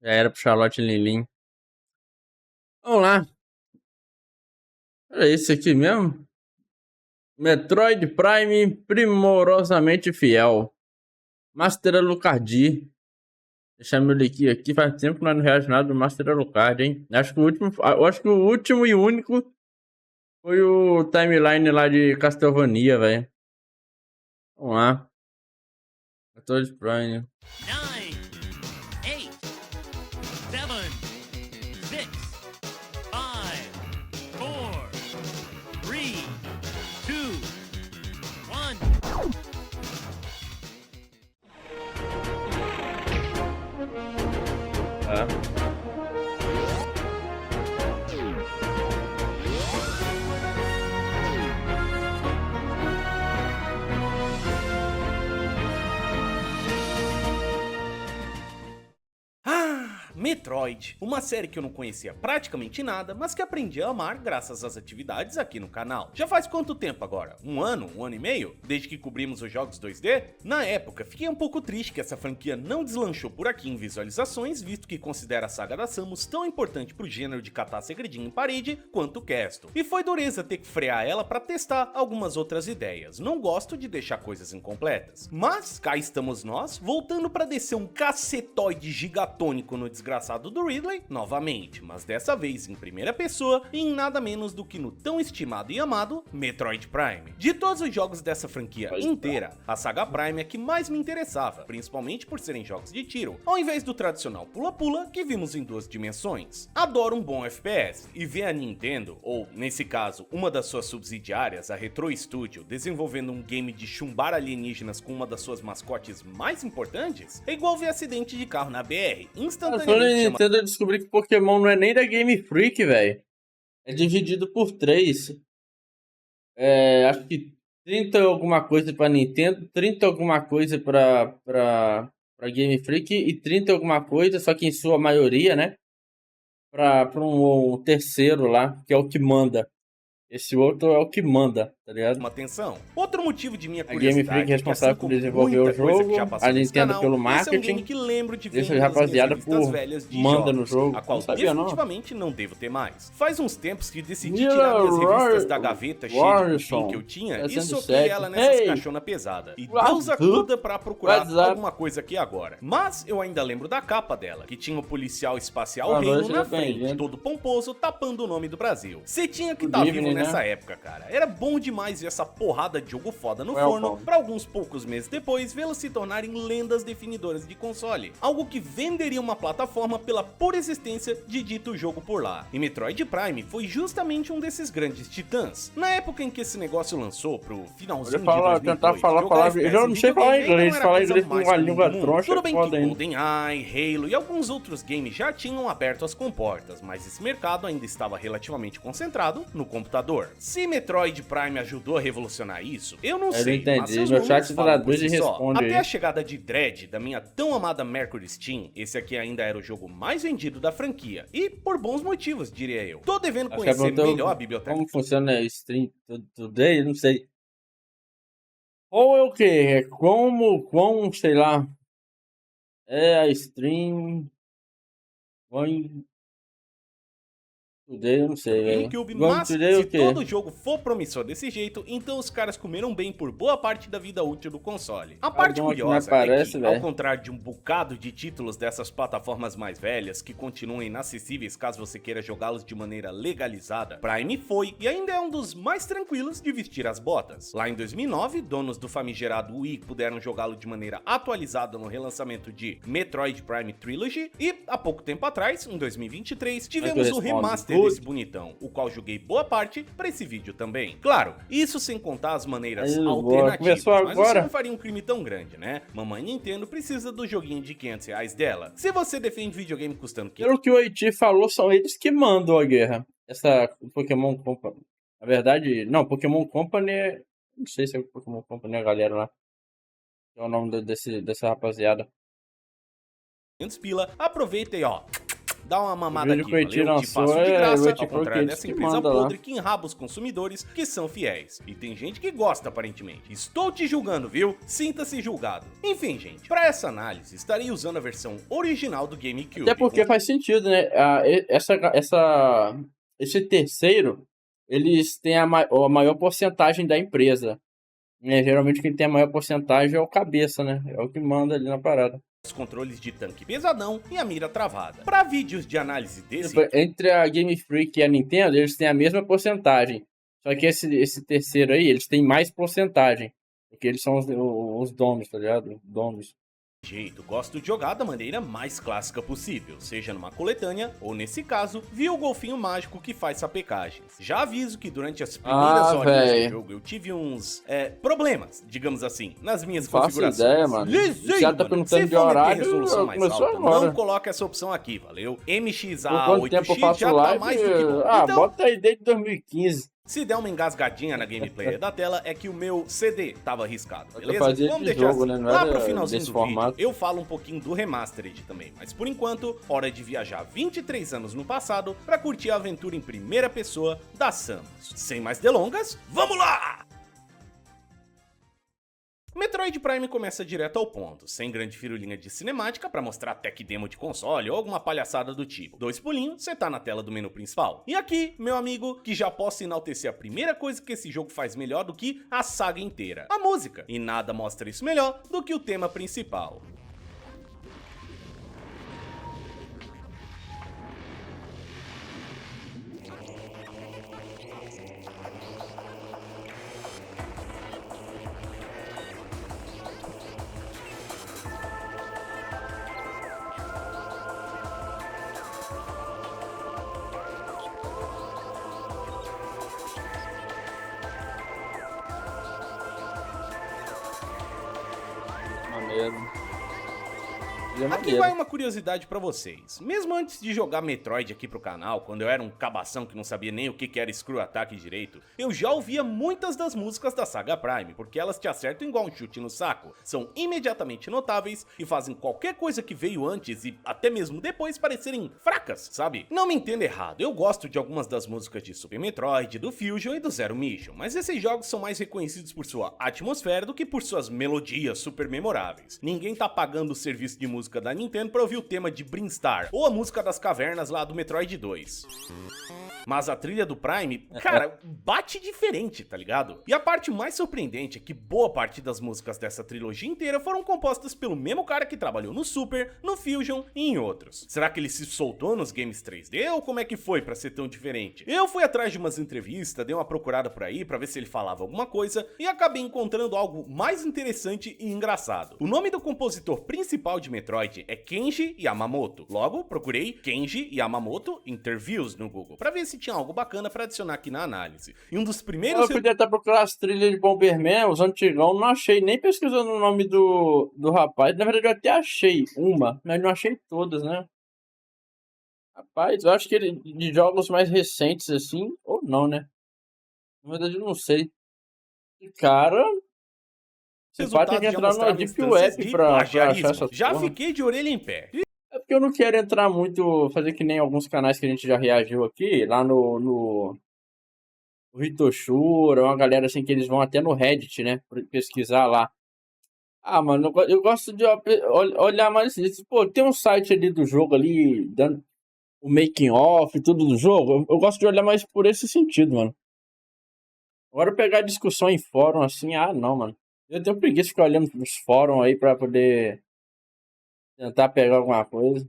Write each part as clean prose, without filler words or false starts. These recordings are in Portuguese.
Já era pro Charlotte Lilin. Vamos lá. Era esse aqui mesmo? Metroid Prime primorosamente fiel. Master Alucard. Deixar meu link aqui. Faz tempo que nós não reagimos nada do Master Alucard, hein? Acho que o último e único foi o timeline lá de Castlevania, velho. Vamos lá. Metroid Prime. 9, 8, 7, 6, 5, 4, 3, 2, 1. Tá. Metroid, uma série que eu não conhecia praticamente nada, mas que aprendi a amar graças às atividades aqui no canal. Já faz quanto tempo agora? Um ano e meio? Desde que cobrimos os jogos 2D? Na época, fiquei um pouco triste que essa franquia não deslanchou por aqui em visualizações, visto que considero a saga da Samus tão importante pro gênero de catar segredinho em parede quanto o Castle. E foi dureza ter que frear ela pra testar algumas outras ideias. Não gosto de deixar coisas incompletas. Mas cá estamos nós, voltando pra descer um cacetoide gigatônico no desgraçado do Ridley, novamente, mas dessa vez em primeira pessoa e em nada menos do que no tão estimado e amado Metroid Prime. De todos os jogos dessa franquia inteira, a saga Prime é que mais me interessava, principalmente por serem jogos de tiro, ao invés do tradicional pula-pula que vimos em duas dimensões. Adoro um bom FPS, e ver a Nintendo, ou nesse caso, uma das suas subsidiárias, a Retro Studio, desenvolvendo um game de chumbar alienígenas com uma das suas mascotes mais importantes, é igual ver acidente de carro na BR, instantaneamente. Falando em Nintendo, eu descobri que Pokémon não é nem da Game Freak, velho. É dividido por 3. Acho que 30 alguma coisa pra Nintendo, 30 alguma coisa pra Game Freak e 30 alguma coisa, só que em sua maioria, né? Pra um terceiro lá, que é o que manda. Esse outro é o que manda, tá ligado? Uma atenção. Outro motivo de minha A Game Freak curiosidade é é que, assim responsável por como desenvolver muita o coisa que jogo, já passou a nesse Nintendo canal, pelo esse é um marketing, game que lembro de ver deixa a em uma das minhas rapaziada revistas por velhas de manda jogos, no jogo. a qual Não sabia, não. definitivamente não devo ter mais. Faz uns tempos que decidi Mira tirar minhas revistas Roy- da gaveta cheia de Warrison, cupim que eu tinha e 67. soquei ela nessas Hey! caixonas pesadas. E What's Deus up? acuda pra procurar What's up? alguma coisa aqui agora. Mas eu ainda lembro da capa dela, que tinha o policial espacial Boa Reino noite, na seja frente, bem-vindo. todo pomposo, tapando o nome do Brasil. Você tinha que Good estar vivo evening, né? nessa época, cara. Era bom demais ver essa porrada de jogo foda no Welcome. forno, pra alguns poucos meses depois vê-los se tornarem lendas definidoras de console. Algo que venderia uma plataforma pela pura existência de dito jogo por lá. E Metroid Prime foi justamente um desses grandes titãs. Na época em que esse negócio lançou, pro finalzinho de 2002, tentar falar jogar palavra. FPS Eu não em sei falar videogame inglês. não era Falar a coisa inglês com mais uma comum língua do mundo. troncha Tudo é bem que foda ainda. GoldenEye, Halo e alguns outros games já tinham aberto as comportas, mas esse mercado ainda estava relativamente concentrado no computador. Se Metroid Prime ajudou a revolucionar isso, eu não Eu não sei, entendi. mas seus Meu números chat falam por traduz si e só. responde Até aí. a chegada de Dread, da minha tão amada Mercury Steam, esse aqui ainda era o jogo mais vendido da franquia. E por bons motivos, diria eu. Tô devendo Acho que é conhecer perguntou melhor a biblioteca. como funciona a stream today, não sei. Ou é o quê? É como, sei lá. É a stream. Going today, eu não sei, velho. GameCube, Going mas today se o quê? todo jogo for promissor desse jeito, então os caras comeram bem por boa parte da vida útil do console. A parte bom que não curiosa aparece, é que, ao velho. contrário de um bocado de títulos dessas plataformas mais velhas que continuam inacessíveis caso você queira jogá-los de maneira legalizada, Prime foi e ainda é um dos mais tranquilos de vestir as botas. Lá em 2009, donos do famigerado Wii puderam jogá-lo de maneira atualizada no relançamento de Metroid Prime Trilogy e, há pouco tempo atrás, em 2023, tivemos o responde? remaster desse bonitão, o qual joguei boa parte para esse vídeo também. Claro, isso sem contar as maneiras Aí, alternativas, começou mas você agora. não faria um crime tão grande, né? Mamãe Nintendo precisa do joguinho de R$500 dela. Se você defende videogame custando 500 Pelo que o Oiti falou, são eles que mandam a guerra. Essa Pokémon Company. Na verdade, não, Pokémon Company. Não sei se é Pokémon Company a galera lá. É o nome dessa rapaziada. pila, aproveita e ó, dá uma mamada vídeo aqui, que o Eti valeu? Te lançou faço de é graça, o ao Eti contrário Croquettes dessa que empresa manda lá. podre que enraba os consumidores que são fiéis. E tem gente que gosta, aparentemente. Estou te julgando, viu? Sinta-se julgado. Enfim, gente, para essa análise, estarei usando a versão original do GameCube. Até porque faz sentido, né? Esse terceiro, eles têm a maior porcentagem da empresa. Né? Geralmente quem tem a maior porcentagem é o cabeça, né? É o que manda ali na parada. Os controles de tanque pesadão e a mira travada. Para vídeos de análise desse... Tipo, entre a Game Freak e a Nintendo, eles têm a mesma porcentagem. Só que esse terceiro aí, eles têm mais porcentagem. Porque eles são os donos, tá ligado? Donos. jeito, gosto de jogar da maneira mais clássica possível, seja numa coletânea ou, nesse caso, via o golfinho mágico que faz sapecagens. Já aviso que durante as primeiras horas do jogo eu tive uns problemas, digamos assim, nas minhas configurações. Ideia, mano. Já tá perguntando de horário, resolução mais começou alta, agora. não coloca essa opção aqui, valeu? MXA Quanto tempo eu 8X faço já live? tá mais do que bom. Então, bota aí desde 2015. se der uma engasgadinha na gameplay da tela, é que o meu CD tava riscado, beleza? Fazia Vamos de deixar jogo, assim. né? Não Lá era pro finalzinho desse do vídeo, formato. eu falo um pouquinho do Remastered também, mas por enquanto, hora de viajar 23 anos no passado pra curtir a aventura em primeira pessoa da Samus. Sem mais delongas, vamos lá! Metroid Prime começa direto ao ponto, sem grande firulinha de cinemática pra mostrar tech demo de console ou alguma palhaçada do tipo. 2 pulinhos, você tá na tela do menu principal. E aqui, meu amigo, que já posso enaltecer a primeira coisa que esse jogo faz melhor do que a saga inteira: a música. E nada mostra isso melhor do que o tema principal. Maneiro. Aqui vai uma curiosidade pra vocês. Mesmo antes de jogar Metroid aqui pro canal, quando eu era um cabação que não sabia nem o que era Screw Attack direito, eu já ouvia muitas das músicas da saga Prime, porque elas te acertam igual um chute no saco, são imediatamente notáveis e fazem qualquer coisa que veio antes e até mesmo depois parecerem fracas, sabe? Não me entenda errado, eu gosto de algumas das músicas de Super Metroid, do Fusion e do Zero Mission, mas esses jogos são mais reconhecidos por sua atmosfera do que por suas melodias super memoráveis. Ninguém tá pagando o serviço de música da Nintendo pra ouvir o tema de Brinstar ou a música das cavernas lá do Metroid 2. Mas a trilha do Prime, cara, bate diferente, tá ligado? E a parte mais surpreendente é que boa parte das músicas dessa trilogia inteira foram compostas pelo mesmo cara que trabalhou no Super, no Fusion e em outros. Será que ele se soltou nos games 3D ou como é que foi pra ser tão diferente? Eu fui atrás de umas entrevistas, dei uma procurada por aí pra ver se ele falava alguma coisa e acabei encontrando algo mais interessante e engraçado. O nome do compositor principal de Metroid é Kenji Yamamoto. Logo, procurei Kenji Yamamoto Interviews no Google pra ver se tinha algo bacana pra adicionar aqui na análise. E um dos primeiros... Eu podia até procurar as trilhas de Bomberman, os antigão, não achei, nem pesquisando o nome do rapaz. Na verdade, eu até achei uma, mas não achei todas, né? Rapaz, eu acho que ele, de jogos mais recentes, assim, ou não, né? Na verdade, eu não sei. E, cara... Você pode ter que entrar no Deep Web pra achar essa Já porra. fiquei de orelha em pé. É porque eu não quero entrar muito, fazer que nem alguns canais que a gente já reagiu aqui, lá no Hitoshura, uma galera assim que eles vão até no Reddit, né, pesquisar lá. Ah, mano, eu gosto de olhar mais assim, pô, tem um site ali do jogo ali, dando o making off e tudo do jogo, eu gosto de olhar mais por esse sentido, mano. Agora pegar discussão em fórum assim, não, mano. Eu tenho preguiça de ficar olhando os fóruns aí pra poder tentar pegar alguma coisa.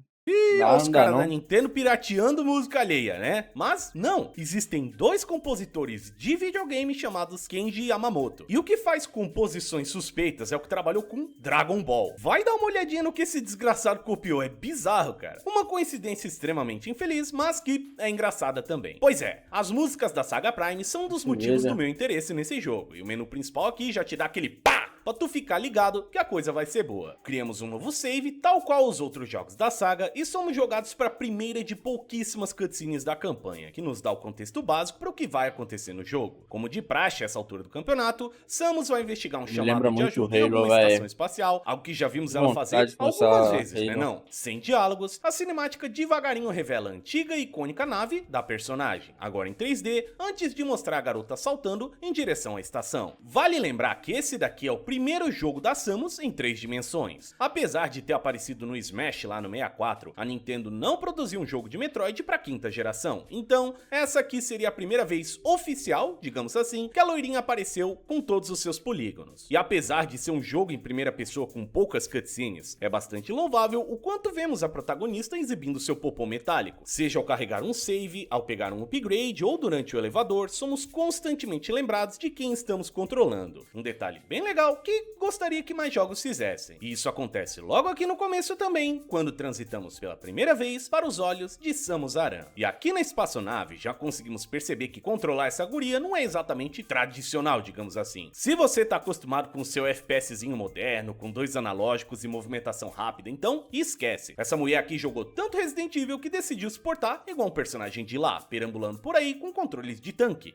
Os caras da Nintendo pirateando música alheia, né? Mas não, existem dois compositores de videogame chamados Kenji Yamamoto. E o que faz composições suspeitas é o que trabalhou com Dragon Ball. Vai dar uma olhadinha no que esse desgraçado copiou, é bizarro, cara. Uma coincidência extremamente infeliz, mas que é engraçada também. Pois é, as músicas da saga Prime são um dos motivos do meu interesse nesse jogo. E o menu principal aqui já te dá aquele pá! pra tu ficar ligado que a coisa vai ser boa. Criamos um novo save, tal qual os outros jogos da saga, e somos jogados pra primeira de pouquíssimas cutscenes da campanha, que nos dá o contexto básico para o que vai acontecer no jogo. Como de praxe a essa altura do campeonato, Samus vai investigar um chamado de ajuda em alguma estação espacial, algo que já vimos ela fazer algumas vezes, né não? Sem diálogos, a cinemática devagarinho revela a antiga e icônica nave da personagem, agora em 3D, antes de mostrar a garota saltando em direção à estação. Vale lembrar que esse daqui é o primeiro jogo da Samus em 3 dimensões. Apesar de ter aparecido no Smash lá no 64, a Nintendo não produziu um jogo de Metroid para 5ª geração, então essa aqui seria a primeira vez oficial, digamos assim, que a loirinha apareceu com todos os seus polígonos. E apesar de ser um jogo em primeira pessoa com poucas cutscenes, é bastante louvável o quanto vemos a protagonista exibindo seu popô metálico. Seja ao carregar um save, ao pegar um upgrade ou durante o elevador, somos constantemente lembrados de quem estamos controlando. Um detalhe bem legal que gostaria que mais jogos fizessem. E isso acontece logo aqui no começo também, quando transitamos pela primeira vez para os olhos de Samus Aran. E aqui na espaçonave já conseguimos perceber que controlar essa guria não é exatamente tradicional, digamos assim. Se você tá acostumado com o seu FPSzinho moderno, com 2 analógicos e movimentação rápida, então esquece. Essa mulher aqui jogou tanto Resident Evil que decidiu se portar igual um personagem de lá, perambulando por aí com controles de tanque.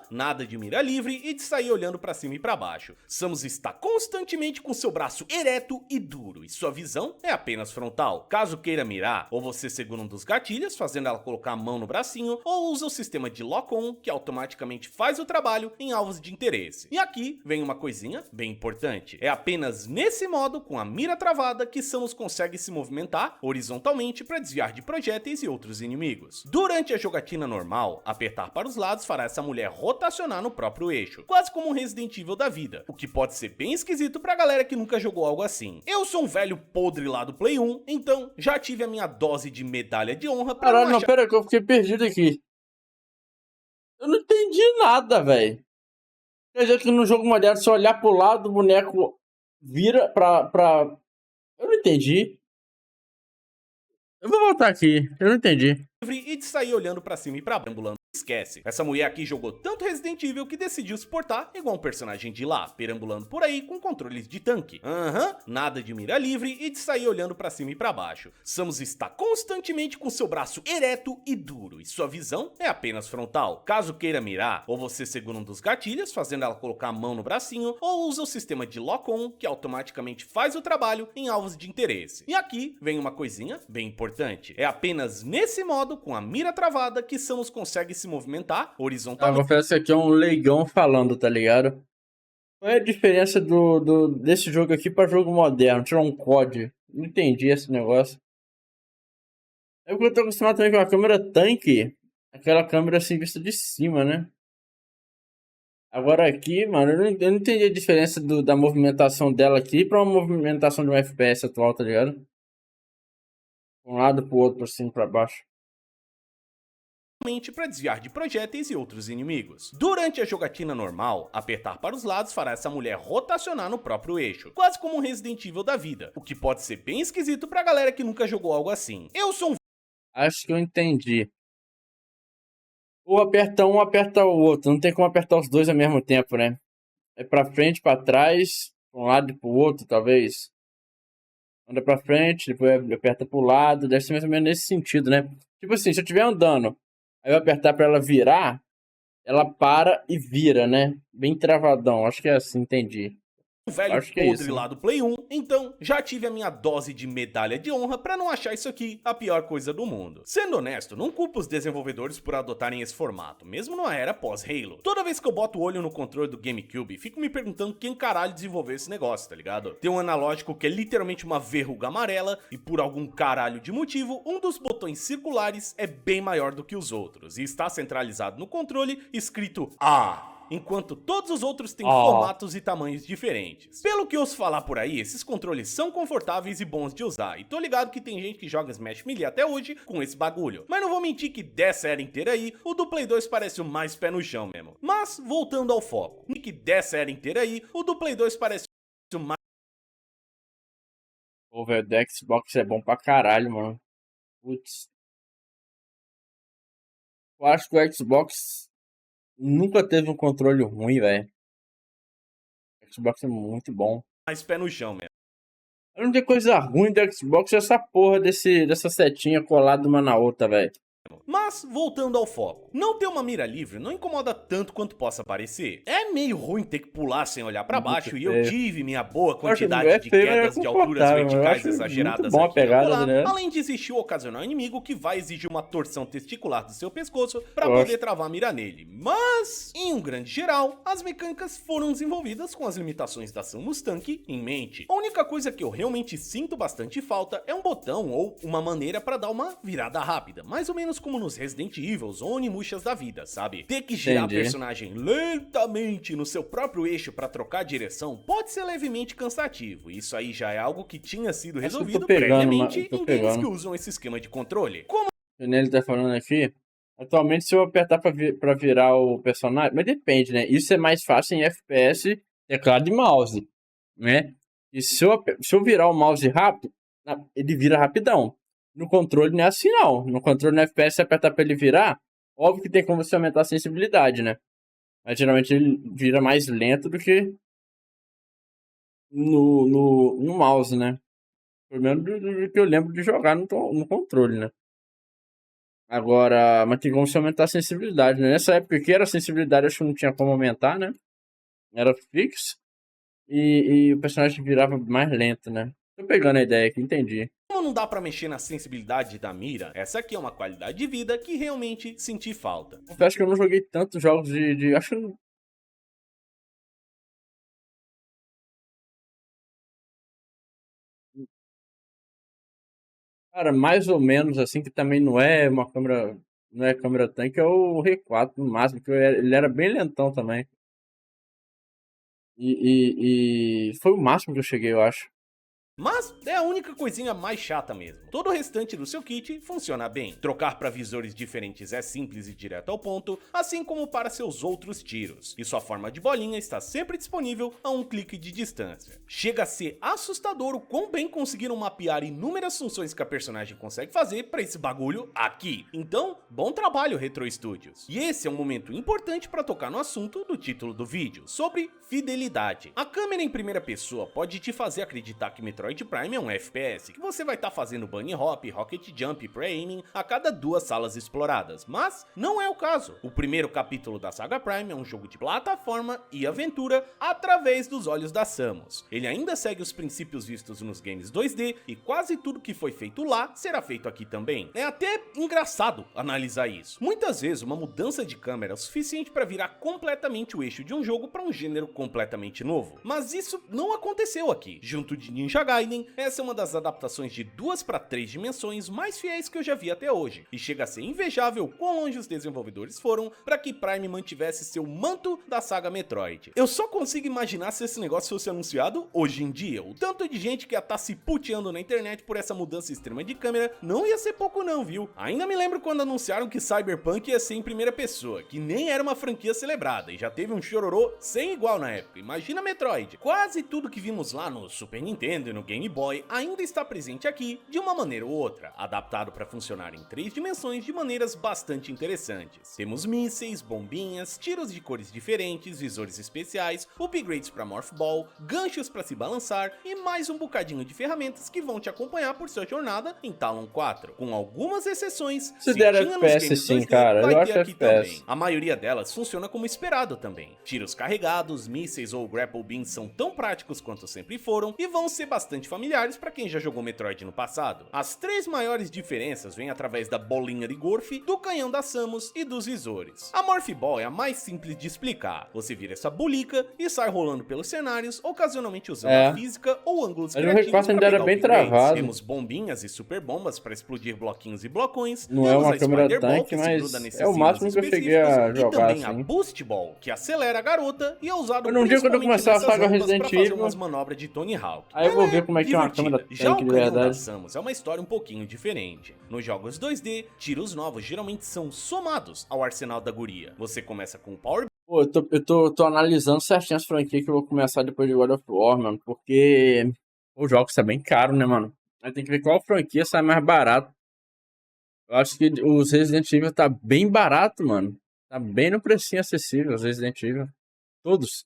Nada de mira livre e de sair olhando pra cima e pra baixo. Samus está constantemente com seu braço ereto e duro, e sua visão é apenas frontal. Caso queira mirar, ou você segura um dos gatilhos, fazendo ela colocar a mão no bracinho, ou usa o sistema de lock-on, que automaticamente faz o trabalho em alvos de interesse. E aqui vem uma coisinha bem importante. É apenas nesse modo, com a mira travada, que Samus consegue se movimentar horizontalmente para desviar de projéteis e outros inimigos. Durante a jogatina normal, apertar para os lados fará essa mulher rotacionar no próprio eixo, quase como um Resident Evil da vida, o que pode ser bem esquisito pra galera que nunca jogou algo assim. Eu sou um velho podre lá do Play 1, então já tive a minha dose de medalha de honra pra Caralho, não, pera que eu fiquei perdido aqui. Eu não entendi nada, velho. Quer dizer que no jogo moderno, se eu olhar pro lado, o boneco vira pra... Eu não entendi. Eu vou voltar aqui, eu não entendi. E de sair olhando pra cima e pra baixo. Esquece. Essa mulher aqui jogou tanto Resident Evil que decidiu se portar igual um personagem de lá, perambulando por aí com controles de tanque. Nada de mira livre e de sair olhando pra cima e pra baixo. Samus está constantemente com seu braço ereto e duro, e sua visão é apenas frontal. Caso queira mirar, ou você segura um dos gatilhos, fazendo ela colocar a mão no bracinho, ou usa o sistema de lock-on, que automaticamente faz o trabalho em alvos de interesse. E aqui vem uma coisinha bem importante. É apenas nesse modo, com a mira travada, que Samus consegue se movimentar horizontalmente. Eu confesso que aqui é um leigão falando, tá ligado? Qual é a diferença desse jogo aqui pra jogo moderno? Tirar um COD. Não entendi esse negócio. É porque eu tô acostumado também com a câmera tanque. Aquela câmera assim vista de cima, né? Agora aqui, mano, eu não entendi a diferença da movimentação dela aqui pra uma movimentação de um FPS atual, tá ligado? Um lado pro outro, assim, pra baixo. Para desviar de projéteis e outros inimigos. Durante a jogatina normal, apertar para os lados fará essa mulher rotacionar no próprio eixo, quase como um Resident Evil da vida, o que pode ser bem esquisito pra galera que nunca jogou algo assim. Eu sou um... Acho que eu entendi. Ou aperta um, aperta o outro. Não tem como apertar os dois ao mesmo tempo, né? É pra frente, pra trás, pra um lado e pro outro, talvez. Anda pra frente, depois aperta pro lado. Deve ser mais ou menos nesse sentido, né? Tipo assim, se eu estiver andando, aí eu apertar pra ela virar, ela para e vira, né? Bem travadão. Acho que é assim, entendi. velho Acho que é podre isso, lá do Play 1, então já tive a minha dose de medalha de honra pra não achar isso aqui a pior coisa do mundo. Sendo honesto, não culpo os desenvolvedores por adotarem esse formato, mesmo numa era pós-Halo. Toda vez que eu boto o olho no controle do GameCube, fico me perguntando quem caralho desenvolveu esse negócio, tá ligado? Tem um analógico que é literalmente uma verruga amarela e por algum caralho de motivo, um dos botões circulares é bem maior do que os outros e está centralizado no controle escrito A, enquanto todos os outros têm formatos e tamanhos diferentes. Pelo que ouço falar por aí, esses controles são confortáveis e bons de usar, e tô ligado que tem gente que joga Smash Melee até hoje com esse bagulho. Mas não vou mentir que dessa era inteira aí, o do Play 2 parece o mais pé no chão mesmo. Mas, voltando ao foco, que dessa era inteira aí, o do Play 2 parece o mais... O velho do Xbox é bom pra caralho, mano. Putz. Eu acho que o Xbox nunca teve um controle ruim, velho. Xbox é muito bom. mais pé no chão mesmo. A única coisa ruim do Xbox é essa porra dessa setinha colada uma na outra, velho. Mas, voltando ao foco, não ter uma mira livre não incomoda tanto quanto possa parecer. É meio ruim ter que pular sem olhar pra Muito baixo e eu feio. tive minha boa Eu acho quantidade é de feio, mas é quedas de alturas confortável. Eu verticais acho exageradas muito bom a aqui e pegada, acolá, né? além de existir o ocasional inimigo que vai exigir uma torção testicular do seu pescoço pra Eu poder acho. travar a mira nele. Mas, em um grande geral, as mecânicas foram desenvolvidas com as limitações da Samus Tank em mente. A única coisa que eu realmente sinto bastante falta é um botão ou uma maneira pra dar uma virada rápida, mais ou menos como nos Resident Evil ou Onimushas da vida, sabe? Ter que girar Entendi. a personagem lentamente no seu próprio eixo pra trocar direção pode ser levemente cansativo. Isso aí já é algo que tinha sido Acho que eu tô resolvido pegando, previamente tô em games que pegando. usam esse esquema de controle. Como O Nelly tá falando aqui. Atualmente, se eu apertar pra virar o personagem. Mas depende, né? Isso é mais fácil em FPS, teclado e mouse, né? E se eu virar o mouse rápido, ele vira rapidão. No controle não é assim, não. No controle no FPS, se apertar pra ele virar, óbvio que tem como você aumentar a sensibilidade, né? Mas geralmente ele vira mais lento do que no mouse, né? Pelo menos do que eu lembro de jogar no controle, né? Agora, mas tem como você aumentar a sensibilidade, né? Nessa época que era a sensibilidade, acho que não tinha como aumentar, né? Era fixo. E o personagem virava mais lento, né? Tô pegando a ideia aqui, entendi. não dá pra mexer na sensibilidade da mira, essa aqui é uma qualidade de vida que realmente senti falta. Confesso que eu não joguei tantos jogos acho que. Cara, mais ou menos assim, que também não é uma câmera. Não é câmera tanque, é o R4 no máximo, que ele era bem lentão também. E foi o máximo que eu cheguei, eu acho. Mas é a única coisinha mais chata mesmo. Todo o restante do seu kit funciona bem. Trocar para visores diferentes é simples e direto ao ponto, assim como para seus outros tiros. E sua forma de bolinha está sempre disponível a um clique de distância. Chega a ser assustador o quão bem conseguiram mapear inúmeras funções que a personagem consegue fazer para esse bagulho aqui. Então, bom trabalho, Retro Studios. E esse é um momento importante para tocar no assunto do título do vídeo, sobre fidelidade. A câmera em primeira pessoa pode te fazer acreditar que Metroid Prime é um FPS, que você vai estar fazendo bunny hop, rocket jump e pre-aiming a cada 2 salas exploradas, mas não é o caso. O primeiro capítulo da saga Prime é um jogo de plataforma e aventura através dos olhos da Samus. Ele ainda segue os princípios vistos nos games 2D e quase tudo que foi feito lá será feito aqui também. É até engraçado analisar isso. Muitas vezes uma mudança de câmera é o suficiente para virar completamente o eixo de um jogo para um gênero completamente novo, mas isso não aconteceu aqui. Junto de Ninja Gaiden, essa é uma das adaptações de 2 para 3 dimensões mais fiéis que eu já vi até hoje, e chega a ser invejável quão longe os desenvolvedores foram para que Prime mantivesse seu manto da saga Metroid. Eu só consigo imaginar se esse negócio fosse anunciado hoje em dia. O tanto de gente que ia estar se puteando na internet por essa mudança extrema de câmera não ia ser pouco não, viu? Ainda me lembro quando anunciaram que Cyberpunk ia ser em primeira pessoa, que nem era uma franquia celebrada, e já teve um chororô sem igual na época. Imagina Metroid. Quase tudo que vimos lá no Super Nintendo e no Game Boy ainda está presente aqui de uma maneira ou outra, adaptado para funcionar em 3 dimensões de maneiras bastante interessantes. Temos mísseis, bombinhas, tiros de cores diferentes, visores especiais, upgrades para Morph Ball, ganchos para se balançar e mais um bocadinho de ferramentas que vão te acompanhar por sua jornada em Talon 4. Com algumas exceções, Se der tinha nos FPS games sim, 2D, cara, vai eu ter acho aqui FPS. também. A maioria delas funciona como esperado também. Tiros carregados, mísseis ou grapple beams são tão práticos quanto sempre foram e vão ser bastante familiares para quem já jogou Metroid no passado. As 3 maiores diferenças vêm através da bolinha de Gorf, do canhão da Samus e dos visores. A Morph Ball é a mais simples de explicar. Você vira essa bolica e sai rolando pelos cenários, ocasionalmente usando a física ou ângulos Mas o criativos R4 ainda para era pegar bem upgrades. travado. Temos bombinhas e super bombas para explodir bloquinhos e blocões. Não é Temos uma a câmera Spider Ball, tanque, que se mas gruda nesses é o máximo ímãs que eu cheguei a específicos, e jogar, também a assim. Boost Ball, que acelera a garota e é usado Mas num dia quando eu principalmente começar a nessas saga rampas Resident pra fazer Evil, umas manobras de Tony Hawk. aí eu vou Ela ver como é que é uma divertida. câmera Já o tanque de canhão da verdade. Samus é uma história um pouquinho diferente. Nos jogos 2D, tiros novos geralmente são somados ao arsenal da guria. Você começa com o Power Pô, tô analisando certinho as franquias que eu vou começar depois de God of War, mano, porque os jogos tá bem caro, né, mano? Aí tem que ver qual franquia sai mais barato. Eu acho que os Resident Evil tá bem barato, mano. Tá bem no precinho acessível, os Resident Evil. Todos.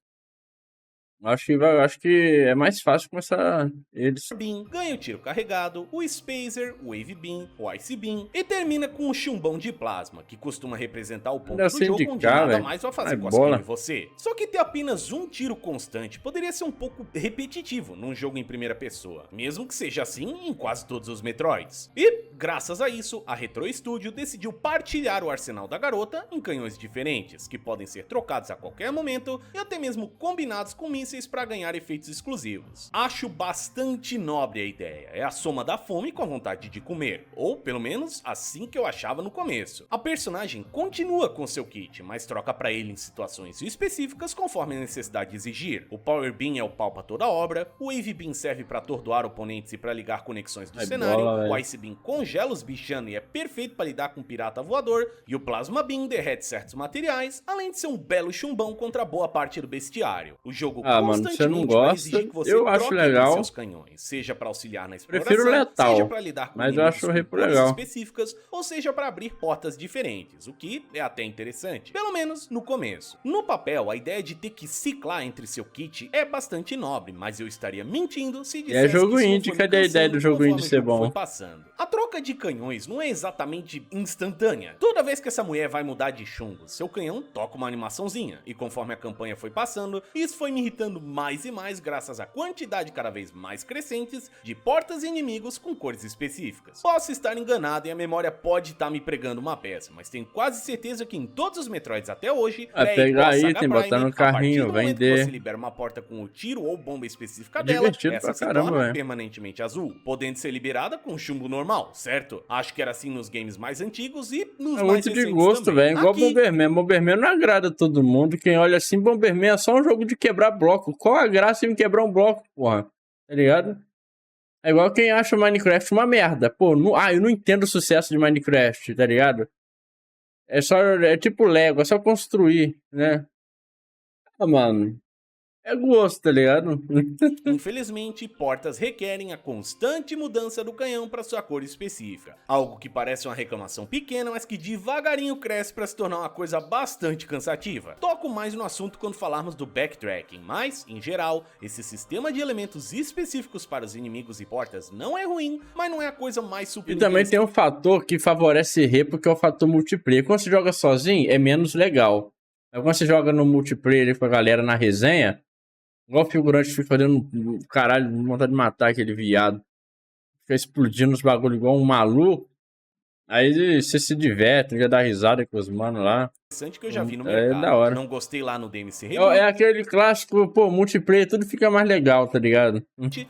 Acho que é mais fácil começar eles. Beam, ganha o tiro carregado, o Spacer, o Wave Beam, o Ice Beam e termina com o chumbão de plasma, que costuma representar o ponto Ainda do sem jogo de onde cá, nada véio. mais vai fazer Ai, cosquinha bola. em você. Só que ter apenas um tiro constante poderia ser um pouco repetitivo num jogo em primeira pessoa, mesmo que seja assim em quase todos os Metroids. E, graças a isso, a Retro Studio decidiu partilhar o arsenal da garota em canhões diferentes, que podem ser trocados a qualquer momento e até mesmo combinados com mísseis para ganhar efeitos exclusivos. Acho bastante nobre a ideia, é a soma da fome com a vontade de comer, ou pelo menos assim que eu achava no começo. A personagem continua com seu kit, mas troca para ele em situações específicas conforme a necessidade exigir. O Power Beam é o pau para toda obra, o Wave Beam serve para atordoar oponentes e para ligar conexões do cenário, bola, o Ice Beam congela os bichanos e é perfeito para lidar com pirata voador, e o Plasma Beam derrete certos materiais, além de ser um belo chumbão contra boa parte do bestiário. O jogo Mano, você não constantemente vai gosta, exigir que você eu acho troque entre legal. seus canhões, seja para auxiliar na exploração, Prefiro letal, seja para lidar com mas eu inimigos acho o com Repo cores legal. específicas, ou seja para abrir portas diferentes, o que é até interessante, pelo menos no começo. No papel, a ideia de ter que ciclar entre seu kit é bastante nobre, mas eu estaria mentindo se dissesse jogo que isso não indie, foi me cadê a ideia do cansando jogo conforme indie o ser jogo bom? foi passando. A troca de canhões não é exatamente instantânea. Toda vez que essa mulher vai mudar de chumbo, seu canhão toca uma animaçãozinha, e conforme a campanha foi passando, isso foi me irritando mais e mais graças à quantidade cada vez mais crescentes de portas e inimigos com cores específicas. Posso estar enganado e a memória pode estar me pregando uma peça, mas tenho quase certeza que em todos os Metroids até hoje, Pegar pré e pós-Saga item, botar Prime, no a partir carrinho, do momento que vender. você libera uma porta com o tiro ou bomba específica É dela, divertido essa pra se caramba, torna velho. permanentemente azul, podendo ser liberada com chumbo normal, certo? Acho que era assim nos games mais antigos e nos É mais muito de recentes gosto, também. velho. Igual Aqui, Bomberman. Bomberman não agrada todo mundo. Quem olha assim, Bomberman é só um jogo de quebrar bloco. Qual a graça em quebrar um bloco, porra? Tá ligado? É igual quem acha o Minecraft uma merda. Pô, eu não entendo o sucesso de Minecraft, tá ligado? É tipo Lego, é só construir, né? Ah, mano. É gosto, tá ligado? infelizmente, portas requerem a constante mudança do canhão para sua cor específica. Algo que parece uma reclamação pequena, mas que devagarinho cresce para se tornar uma coisa bastante cansativa. Toco mais no assunto quando falarmos do backtracking, mas, em geral, esse sistema de elementos específicos para os inimigos e portas não é ruim, mas não é a coisa mais super E também tem um fator que favorece repo, que é o fator multiplayer. Quando você joga sozinho, é menos legal. Mas quando você joga no multiplayer ali com a galera na resenha, igual o figurante fica fazendo caralho, vontade de matar aquele viado. Fica explodindo os bagulho igual um maluco. Aí você se diverte, já dá risada com os manos lá. interessante que eu já vi no É mercado. da hora. Não gostei lá no DMC É Reboot, aquele clássico, pô, multiplayer, tudo fica mais legal, tá ligado?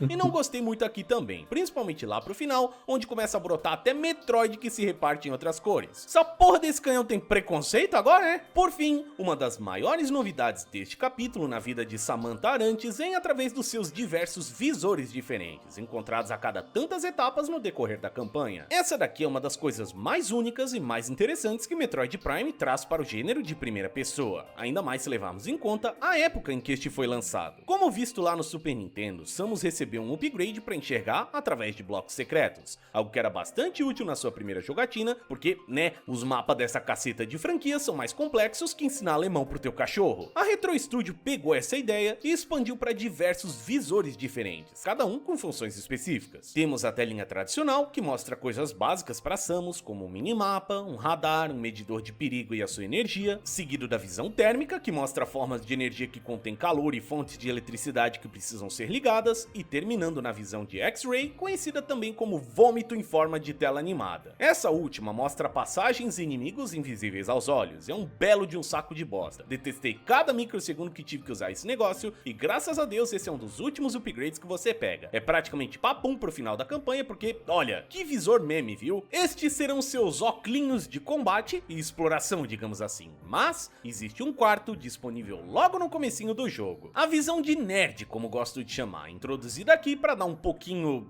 e não gostei muito aqui também, principalmente lá pro final, onde começa a brotar até Metroid que se reparte em outras cores. Essa porra desse canhão tem preconceito agora, né? Por fim, uma das maiores novidades deste capítulo na vida de Samantha Arantes vem através dos seus diversos visores diferentes, encontrados a cada tantas etapas no decorrer da campanha. Essa daqui é uma das coisas mais únicas e mais interessantes que Metroid Prime traz para o gênero de primeira pessoa, ainda mais se levarmos em conta a época em que este foi lançado. Como visto lá no Super Nintendo, Samus recebeu um upgrade para enxergar através de blocos secretos, algo que era bastante útil na sua primeira jogatina, porque, né, os mapas dessa caceta de franquia são mais complexos que ensinar alemão pro teu cachorro. A Retro Studio pegou essa ideia e expandiu para diversos visores diferentes, cada um com funções específicas. Temos a telinha tradicional, que mostra coisas básicas para Samus, como um minimapa, um radar, um medidor de perigo e a sua energia, seguido da visão térmica, que mostra formas de energia que contêm calor e fontes de eletricidade que precisam ser ligadas, e terminando na visão de X-Ray, conhecida também como vômito em forma de tela animada. Essa última mostra passagens e inimigos invisíveis aos olhos, é um belo de um saco de bosta. Detestei cada microsegundo que tive que usar esse negócio, e graças a Deus esse é um dos últimos upgrades que você pega. É praticamente papum pro final da campanha, porque, olha, que visor meme, viu? Estes serão seus óculos de combate e exploração, digamos assim. Mas existe um quarto disponível logo no comecinho do jogo. A visão de nerd, como gosto de chamar, introduzida aqui para dar um pouquinho...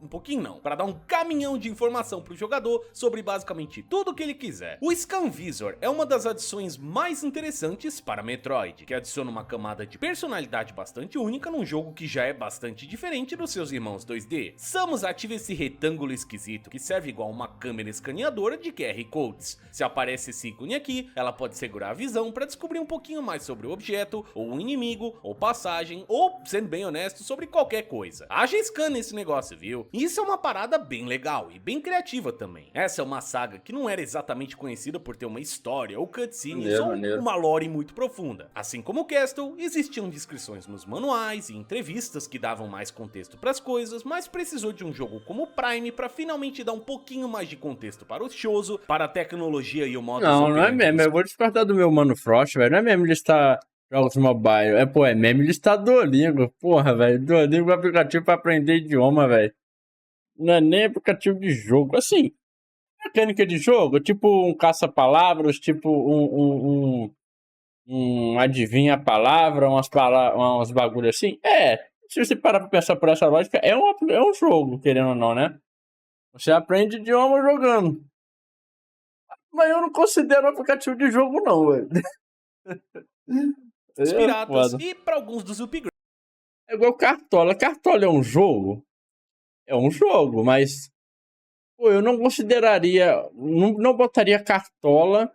um pouquinho não, para dar um caminhão de informação pro jogador sobre basicamente tudo que ele quiser. O Scan Visor é uma das adições mais interessantes para Metroid, que adiciona uma camada de personalidade bastante única num jogo que já é bastante diferente dos seus irmãos 2D. Samus ativa esse retângulo esquisito que serve igual uma câmera escaneadora de QR Codes. Se aparece esse ícone aqui, aqui, ela pode segurar a visão para descobrir um pouquinho mais sobre o objeto, ou o inimigo, ou passagem, ou, sendo bem honesto, sobre qualquer coisa. Haja scan nesse negócio, viu? E isso é uma parada bem legal e bem criativa também. Essa é uma saga que não era exatamente conhecida por ter uma história ou cutscenes ou uma lore muito profunda. Assim como o Castle, existiam descrições nos manuais e entrevistas que davam mais contexto para as coisas, mas precisou de um jogo como o Prime para finalmente dar um pouquinho mais de contexto para o Chozo, para a tecnologia e o modo. Não é meme, eu vou discordar do meu Mano Frost, velho. Não é meme listar jogos mobile. É meme listar Duolingo. Porra, velho. Duolingo é um aplicativo pra aprender idioma, velho. Não é nem aplicativo de jogo. Assim, mecânica de jogo, tipo um caça-palavras, tipo um adivinha a palavra, uns bagulho assim. Se você parar pra pensar por essa lógica, é um jogo, querendo ou não, né? Você aprende idioma jogando. Mas eu não considero aplicativo de jogo, não, velho. Os piratas e para alguns dos upgrades. É igual Cartola. Cartola é um jogo? É um jogo, mas pô, eu não consideraria. Não botaria Cartola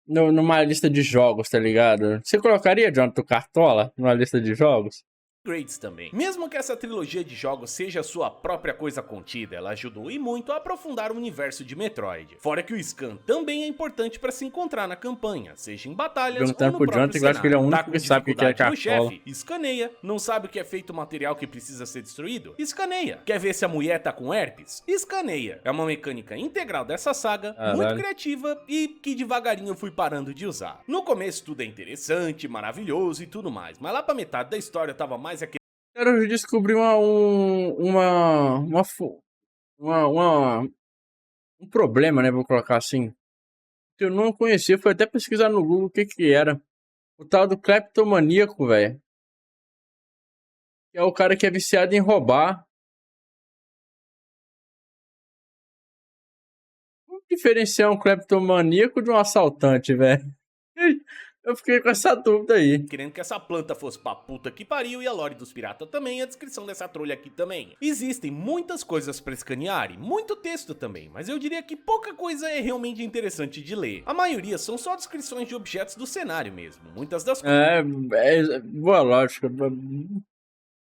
numa lista de jogos, tá ligado? Você colocaria, Jonathan, Cartola numa lista de jogos? Upgrades também. Mesmo que essa trilogia de jogos seja sua própria coisa contida, ela ajudou e muito a aprofundar o universo de Metroid. Fora que o scan também é importante para se encontrar na campanha, seja em batalhas ou no próprio Jonathan, cenário. Eu acho que ele é o único que sabe o que é Cartola. Chefe, escaneia. Não sabe o que é feito o material que precisa ser destruído? Escaneia. Quer ver se a mulher tá com herpes? Escaneia. É uma mecânica integral dessa saga, muito criativa e que devagarinho eu fui parando de usar. No começo tudo é interessante, maravilhoso e tudo mais, mas lá pra metade da história eu tava mais Cara, eu descobri um problema, né? Vou colocar assim. Que eu não conhecia, foi até pesquisar no Google o que era. O tal do cleptomaníaco, velho. Que é o cara que é viciado em roubar. Como diferenciar um cleptomaníaco de um assaltante, velho? Eu fiquei com essa dúvida aí. Querendo que essa planta fosse pra puta que pariu e a lore dos piratas também e a descrição dessa trolha aqui também. Existem muitas coisas pra escanear e muito texto também, mas eu diria que pouca coisa é realmente interessante de ler. A maioria são só descrições de objetos do cenário mesmo, muitas das coisas. Boa lógica.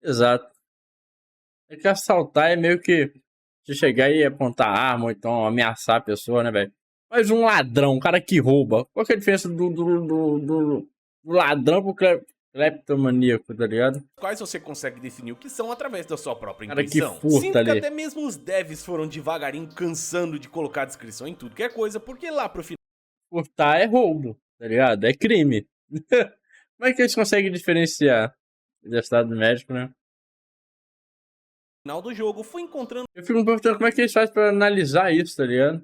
Exato. É que assaltar é meio que você chegar e apontar arma ou então ameaçar a pessoa, né, velho? Mas um ladrão, um cara que rouba. Qual que é a diferença do ladrão pro cleptomaníaco, tá ligado? Quais você consegue definir o que são através da sua própria cara intuição. Que furta Sinto ali. que até mesmo os devs foram devagarinho cansando de colocar descrição em tudo que é coisa, porque lá pro final... Furtar é roubo, tá ligado? É crime. Como é que eles conseguem diferenciar de estado médico, né? No final do jogo, fui encontrando... Eu fico me perguntando como é que eles fazem pra analisar isso, tá ligado?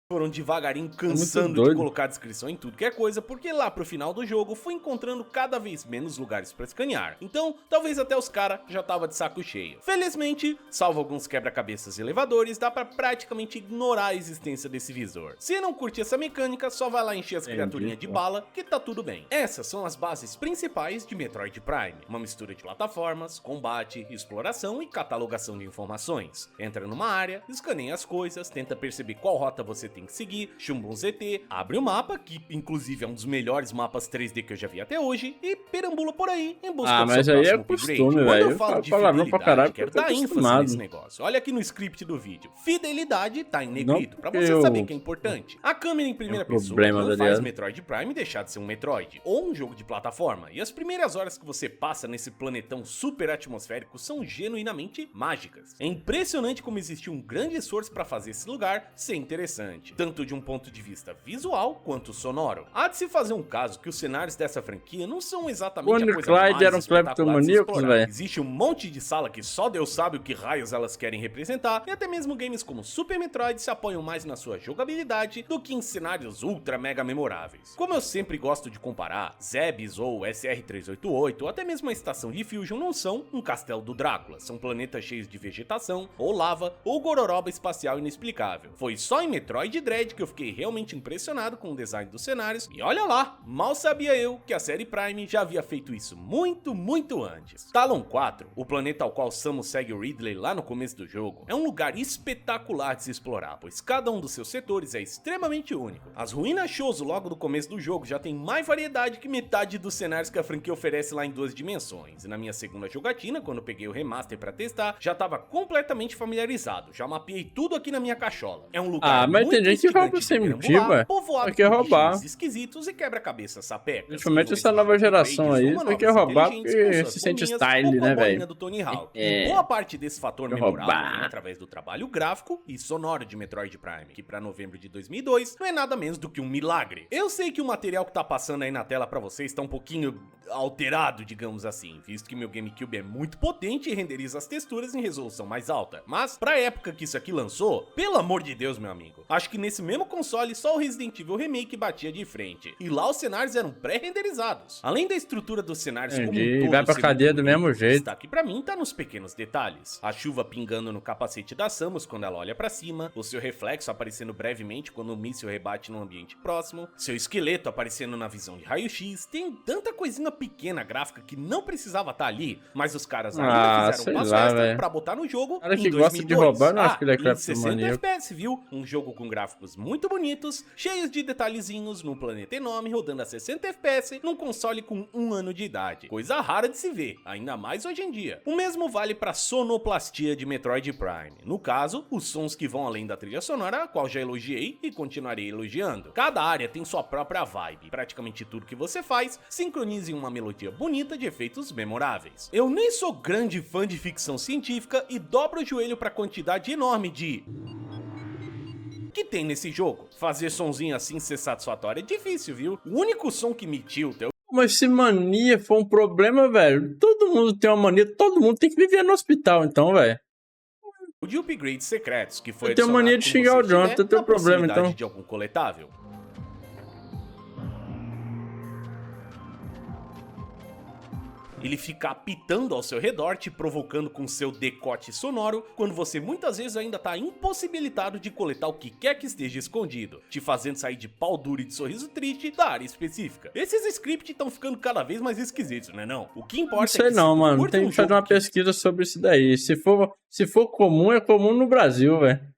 Foram devagarinho cansando de colocar descrição em tudo que é coisa, porque lá pro final do jogo fui encontrando cada vez menos lugares pra escanear. Então, talvez até os caras já tava de saco cheio. Felizmente, salvo alguns quebra-cabeças e elevadores, dá pra praticamente ignorar a existência desse visor. Se não curte essa mecânica, só vai lá encher as criaturinhas de bala, que tá tudo bem. Essas são as bases principais de Metroid Prime. Uma mistura de plataformas, combate, exploração e catalogação de informações. Entra numa área, escaneia as coisas, tenta perceber qual rota você tem que seguir, chumba um ZT, abre o mapa, que inclusive é um dos melhores mapas 3D que eu já vi até hoje, e perambula por aí em busca do seu próximo upgrade. Quando eu falo de fidelidade, quero dar ênfase nesse negócio. Olha aqui no script do vídeo. Fidelidade tá em negrito, pra você saber que é importante. A câmera em primeira pessoa não faz Metroid Prime deixar de ser um Metroid, ou um jogo de plataforma, e as primeiras horas que você passa nesse planetão super atmosférico são genuinamente mágicas. É impressionante como existiu um grande esforço pra fazer esse lugar ser interessante, tanto de um ponto de vista visual quanto sonoro. Há de se fazer um caso que os cenários dessa franquia não são exatamente a coisa mais espetacular de se explorar. Existe um monte de sala que só Deus sabe o que raios elas querem representar, e até mesmo games como Super Metroid se apoiam mais na sua jogabilidade do que em cenários ultra mega memoráveis. Como eu sempre gosto de comparar, Zebes ou SR-388 ou até mesmo a estação de Fusion não são um castelo do Drácula, são planetas cheios de vegetação, ou lava, ou gororoba espacial inexplicável. Foi só em Metroid de Dread que eu fiquei realmente impressionado com o design dos cenários, e olha lá, mal sabia eu que a série Prime já havia feito isso muito antes. Talon 4, o planeta ao qual Samus segue o Ridley lá no começo do jogo, é um lugar espetacular de se explorar, pois cada um dos seus setores é extremamente único. As ruínas Chozo logo do começo do jogo já tem mais variedade que metade dos cenários que a franquia oferece lá em 2 dimensões, e na minha segunda jogatina, quando eu peguei o remaster pra testar, já tava completamente familiarizado, já mapeei tudo aqui na minha cachola. É um lugar mas tem gente que rouba sem motivo, povoado quer por roubar. bichinhos esquisitos e quebra-cabeça sapecas. Principalmente essa nova geração aí, só quer roubar porque se sente style, né, velho? Do Tony Hawk. E boa parte desse fator memorável vem através do trabalho gráfico e sonoro de Metroid Prime, que pra novembro de 2002 não é nada menos do que um milagre. Eu sei que o material que tá passando aí na tela pra vocês tá um pouquinho alterado, digamos assim, visto que meu GameCube é muito potente e renderiza as texturas em resolução mais alta. Mas, pra época que isso aqui lançou, pelo amor de Deus, meu amigo, acho que nesse mesmo console só o Resident Evil Remake batia de frente. E lá os cenários eram pré-renderizados. Além da estrutura dos cenários como um todo, vai pra cadeia do mesmo jeito. Destaque pra mim tá nos pequenos detalhes. A chuva pingando no capacete da Samus quando ela olha pra cima, o seu reflexo aparecendo brevemente quando o míssil rebate num ambiente próximo, seu esqueleto aparecendo na visão de raio-x, tem tanta coisinha pequena gráfica que não precisava estar ali, mas os caras ainda fizeram um passo extra pra botar no jogo cara que em 2002. gosta de roubar, não acho que ele é 60 FPS, viu? Um jogo com gráficos muito bonitos, cheios de detalhezinhos, num planeta enorme, rodando a 60 FPS, num console com 1 ano de idade. Coisa rara de se ver, ainda mais hoje em dia. O mesmo vale pra sonoplastia de Metroid Prime. No caso, os sons que vão além da trilha sonora, a qual já elogiei e continuarei elogiando. Cada área tem sua própria vibe. Praticamente tudo que você faz sincroniza em uma melodia bonita de efeitos memoráveis. Eu nem sou grande fã de ficção científica e dobro o joelho pra quantidade enorme de que tem nesse jogo. Fazer sonzinho assim ser satisfatório é difícil, viu? O único som que me tilta é Mas se mania for um problema, velho, todo mundo tem uma mania, todo mundo tem que viver no hospital, então, velho. o de upgrades secretos, que foi Eu tenho mania de xingar o John, tu tem um problema, então. de algum coletável. Ele fica apitando ao seu redor, te provocando com seu decote sonoro, quando você muitas vezes ainda tá impossibilitado de coletar o que quer que esteja escondido, te fazendo sair de pau duro e de sorriso triste da área específica. Esses scripts estão ficando cada vez mais esquisitos, né não? O que importa não sei é que não, mano, tem que fazer uma pesquisa sobre isso daí. Se for comum, é comum no Brasil, velho.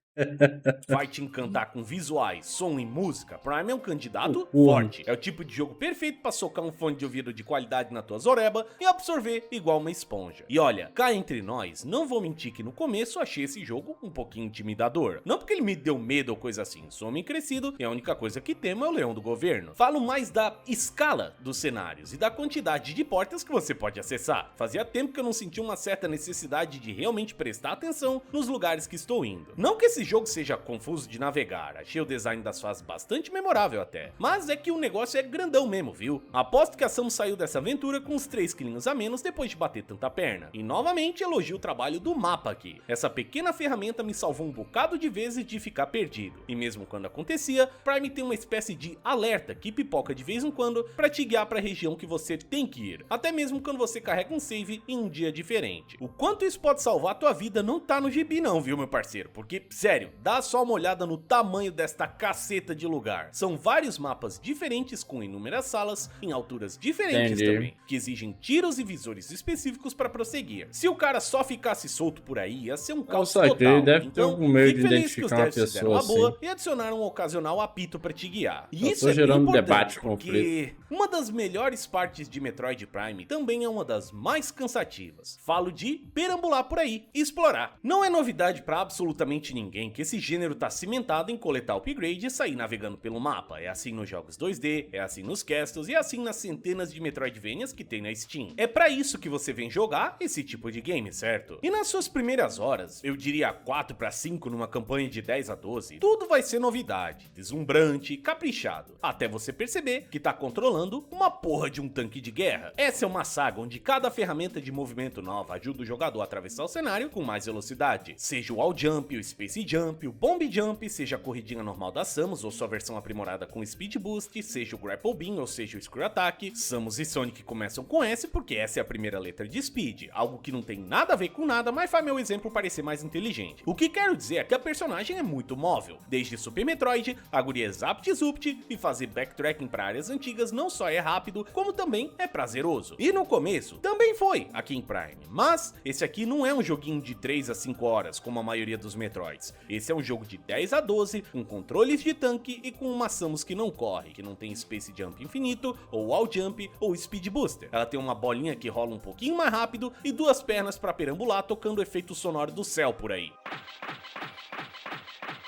vai te encantar com visuais, som e música, Prime é um candidato forte. É o tipo de jogo perfeito pra socar um fone de ouvido de qualidade na tua zoreba e absorver igual uma esponja. E olha, cá entre nós, não vou mentir que no começo achei esse jogo um pouquinho intimidador. Não porque ele me deu medo ou coisa assim, sou homem crescido e a única coisa que temo é o leão do governo. Falo mais da escala dos cenários e da quantidade de portas que você pode acessar. Fazia tempo que eu não sentia uma certa necessidade de realmente prestar atenção nos lugares que estou indo. Não que esse jogo seja confuso de navegar, achei o design das fases bastante memorável até, mas é que o negócio é grandão mesmo, viu? Aposto que a Samus saiu dessa aventura com uns 3 quilinhos a menos depois de bater tanta perna. E novamente elogio o trabalho do mapa aqui. Essa pequena ferramenta me salvou um bocado de vezes de ficar perdido. E mesmo quando acontecia, Prime tem uma espécie de alerta que pipoca de vez em quando pra te guiar pra região que você tem que ir. Até mesmo quando você carrega um save em um dia diferente. O quanto isso pode salvar a tua vida não tá no gibi não, viu meu parceiro? Porque, sério, dá só uma olhada no tamanho desta caceta de lugar. São vários mapas diferentes com inúmeras salas em alturas diferentes também, que exigem tiros e visores específicos para prosseguir. Se o cara só ficasse solto por aí, ia ser um caos total. Deve ter algum meio de identificar uma pessoa assim. Boa assim. E adicionaram um ocasional apito para te guiar. E Eu isso tô é gerando bem importante, debate, porque conflito. uma das melhores partes de Metroid Prime também é uma das mais cansativas. Falo de perambular por aí e explorar. Não é novidade para absolutamente ninguém que esse gênero tá cimentado em coletar upgrade e sair navegando pelo mapa. É assim nos jogos 2D, é assim nos castles e é assim nas centenas de Metroidvanias que tem na Steam. É pra isso que você vem jogar esse tipo de game, certo? E nas suas primeiras horas, eu diria 4 para 5 numa campanha de 10 a 12, tudo vai ser novidade, deslumbrante, caprichado, até você perceber que tá controlando uma porra de um tanque de guerra. Essa é uma saga onde cada ferramenta de movimento nova ajuda o jogador a atravessar o cenário com mais velocidade, seja o wall jump, o space Jump, o Bomb Jump, seja a corridinha normal da Samus ou sua versão aprimorada com Speed Boost, seja o Grapple Beam ou seja o Screw Attack. Samus e Sonic começam com S porque essa é a primeira letra de Speed, algo que não tem nada a ver com nada, mas faz meu exemplo parecer mais inteligente. O que quero dizer é que a personagem é muito móvel. Desde Super Metroid, a guria é Zapt-Zupt, e fazer backtracking para áreas antigas não só é rápido, como também é prazeroso. E no começo, também foi aqui em Prime, mas esse aqui não é um joguinho de 3 a 5 horas, como a maioria dos Metroids. Esse é um jogo de 10 a 12, com controles de tanque e com uma Samus que não corre, que não tem Space Jump infinito, ou Wall Jump, ou Speed Booster. Ela tem uma bolinha que rola um pouquinho mais rápido e duas pernas para perambular tocando o efeito sonoro do céu por aí.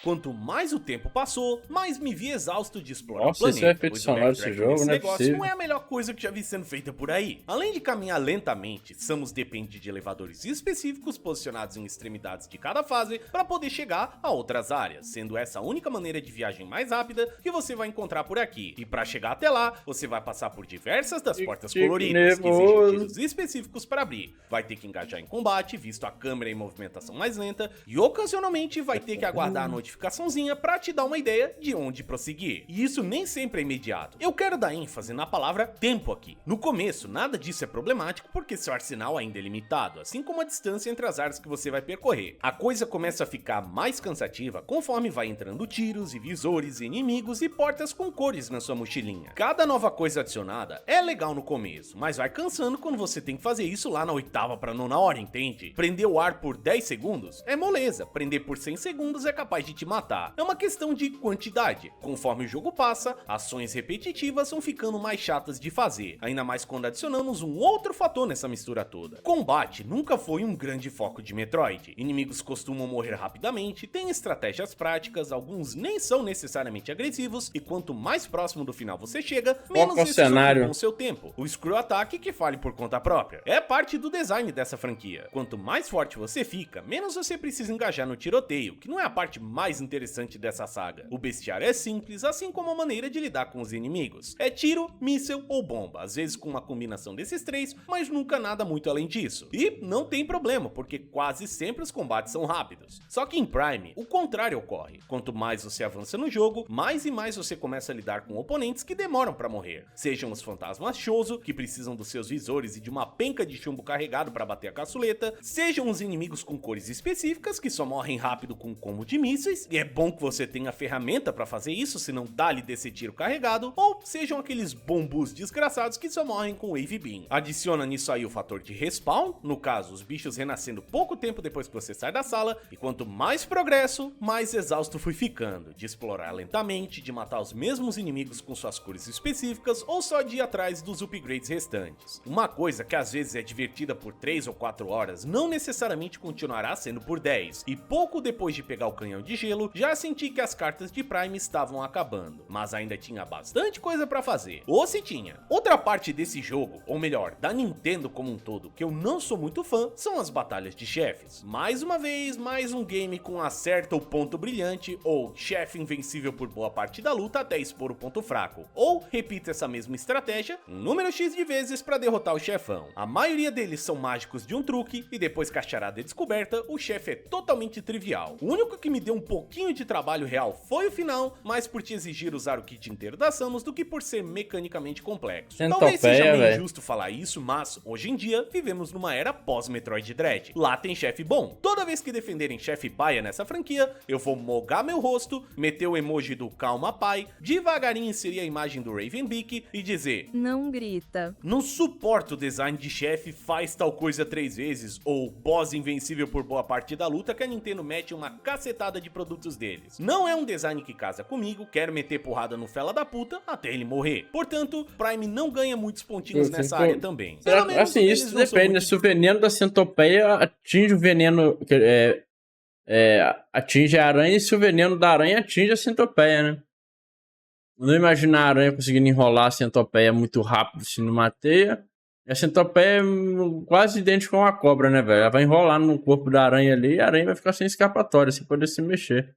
Quanto mais o tempo passou, mais me vi exausto de explorar o planeta. Nossa, esse é o efeito sonoro desse jogo, não é possível. Não é a melhor coisa que já vi sendo feita por aí. Além de caminhar lentamente, Samus depende de elevadores específicos posicionados em extremidades de cada fase para poder chegar a outras áreas, sendo essa a única maneira de viagem mais rápida que você vai encontrar por aqui. E para chegar até lá, você vai passar por diversas das portas coloridas que exigem tiros específicos para abrir. Vai ter que engajar em combate, visto a câmera em movimentação mais lenta, e ocasionalmente vai ter que aguardar a notificaçãozinha pra te dar uma ideia de onde prosseguir. E isso nem sempre é imediato. Eu quero dar ênfase na palavra tempo aqui. No começo, nada disso é problemático porque seu arsenal ainda é limitado, assim como a distância entre as áreas que você vai percorrer. A coisa começa a ficar mais cansativa conforme vai entrando tiros e visores, inimigos e portas com cores na sua mochilinha. Cada nova coisa adicionada é legal no começo, mas vai cansando quando você tem que fazer isso lá na 8ª pra 9ª hora, entende? Prender o ar por 10 segundos é moleza, prender por 100 segundos é capaz de te matar. É uma questão de quantidade. Conforme o jogo passa, ações repetitivas vão ficando mais chatas de fazer, ainda mais quando adicionamos um outro fator nessa mistura toda. Combate nunca foi um grande foco de Metroid. Inimigos costumam morrer rapidamente, têm estratégias práticas, alguns nem são necessariamente agressivos, e quanto mais próximo do final você chega, menos isso ocupam o seu tempo. O Screw Attack que fale por conta própria. É parte do design dessa franquia. Quanto mais forte você fica, menos você precisa engajar no tiroteio, que não é a parte mais interessante dessa saga. O bestiário é simples, assim como a maneira de lidar com os inimigos. É tiro, míssel ou bomba, às vezes com uma combinação desses três, mas nunca nada muito além disso. E não tem problema, porque quase sempre os combates são rápidos. Só que em Prime, o contrário ocorre. Quanto mais você avança no jogo, mais e mais você começa a lidar com oponentes que demoram pra morrer. Sejam os fantasmas Chozo, que precisam dos seus visores e de uma penca de chumbo carregado pra bater a caçuleta, sejam os inimigos com cores específicas, que só morrem rápido com um combo de mísseis, e é bom que você tenha a ferramenta pra fazer isso, se não dá-lhe desse tiro carregado, ou sejam aqueles bombus desgraçados que só morrem com Wave Beam. Adiciona nisso aí o fator de respawn, no caso, os bichos renascendo pouco tempo depois que você sai da sala, e quanto mais progresso, mais exausto fui ficando, de explorar lentamente, de matar os mesmos inimigos com suas cores específicas, ou só de ir atrás dos upgrades restantes. Uma coisa que às vezes é divertida por 3 ou 4 horas, não necessariamente continuará sendo por 10, e pouco depois de pegar o canhão de gelo, já senti que as cartas de Prime estavam acabando, mas ainda tinha bastante coisa pra fazer. Ou se tinha. Outra parte desse jogo, ou melhor, da Nintendo como um todo, que eu não sou muito fã, são as batalhas de chefes. Mais uma vez, mais um game com acerta o ponto brilhante, ou chefe invencível por boa parte da luta até expor o ponto fraco. Ou repita essa mesma estratégia um número X de vezes pra derrotar o chefão. A maioria deles são mágicos de um truque, e depois que a charada é descoberta, o chefe é totalmente trivial. O único que me deu um pouquinho de trabalho real foi o final, mais por te exigir usar o kit inteiro da Samus do que por ser mecanicamente complexo. Talvez seja meio injusto falar isso, mas hoje em dia vivemos numa era pós-Metroid Dread. Lá tem chefe bom. Toda vez que defenderem chefe paia nessa franquia, eu vou mogar meu rosto, meter o emoji do calma pai, devagarinho inserir a imagem do Ravenbeak e dizer: não grita. Não suporto o design de chefe faz tal coisa 3 vezes, ou boss invencível por boa parte da luta que a Nintendo mete uma cacetada de produtos deles. Não é um design que casa comigo, quero meter porrada no fela da puta até ele morrer. Portanto, Prime não ganha muitos pontinhos nessa área também. Assim, isso depende, né? Se o veneno da centopeia atinge o veneno, atinge a aranha, e se o veneno da aranha atinge a centopeia, né? Não imagina a aranha conseguindo enrolar a centopeia muito rápido se não mateia. A centopeia é quase idêntica a uma cobra, né, velho? Ela vai enrolar no corpo da aranha ali e a aranha vai ficar sem escapatória, sem poder se mexer.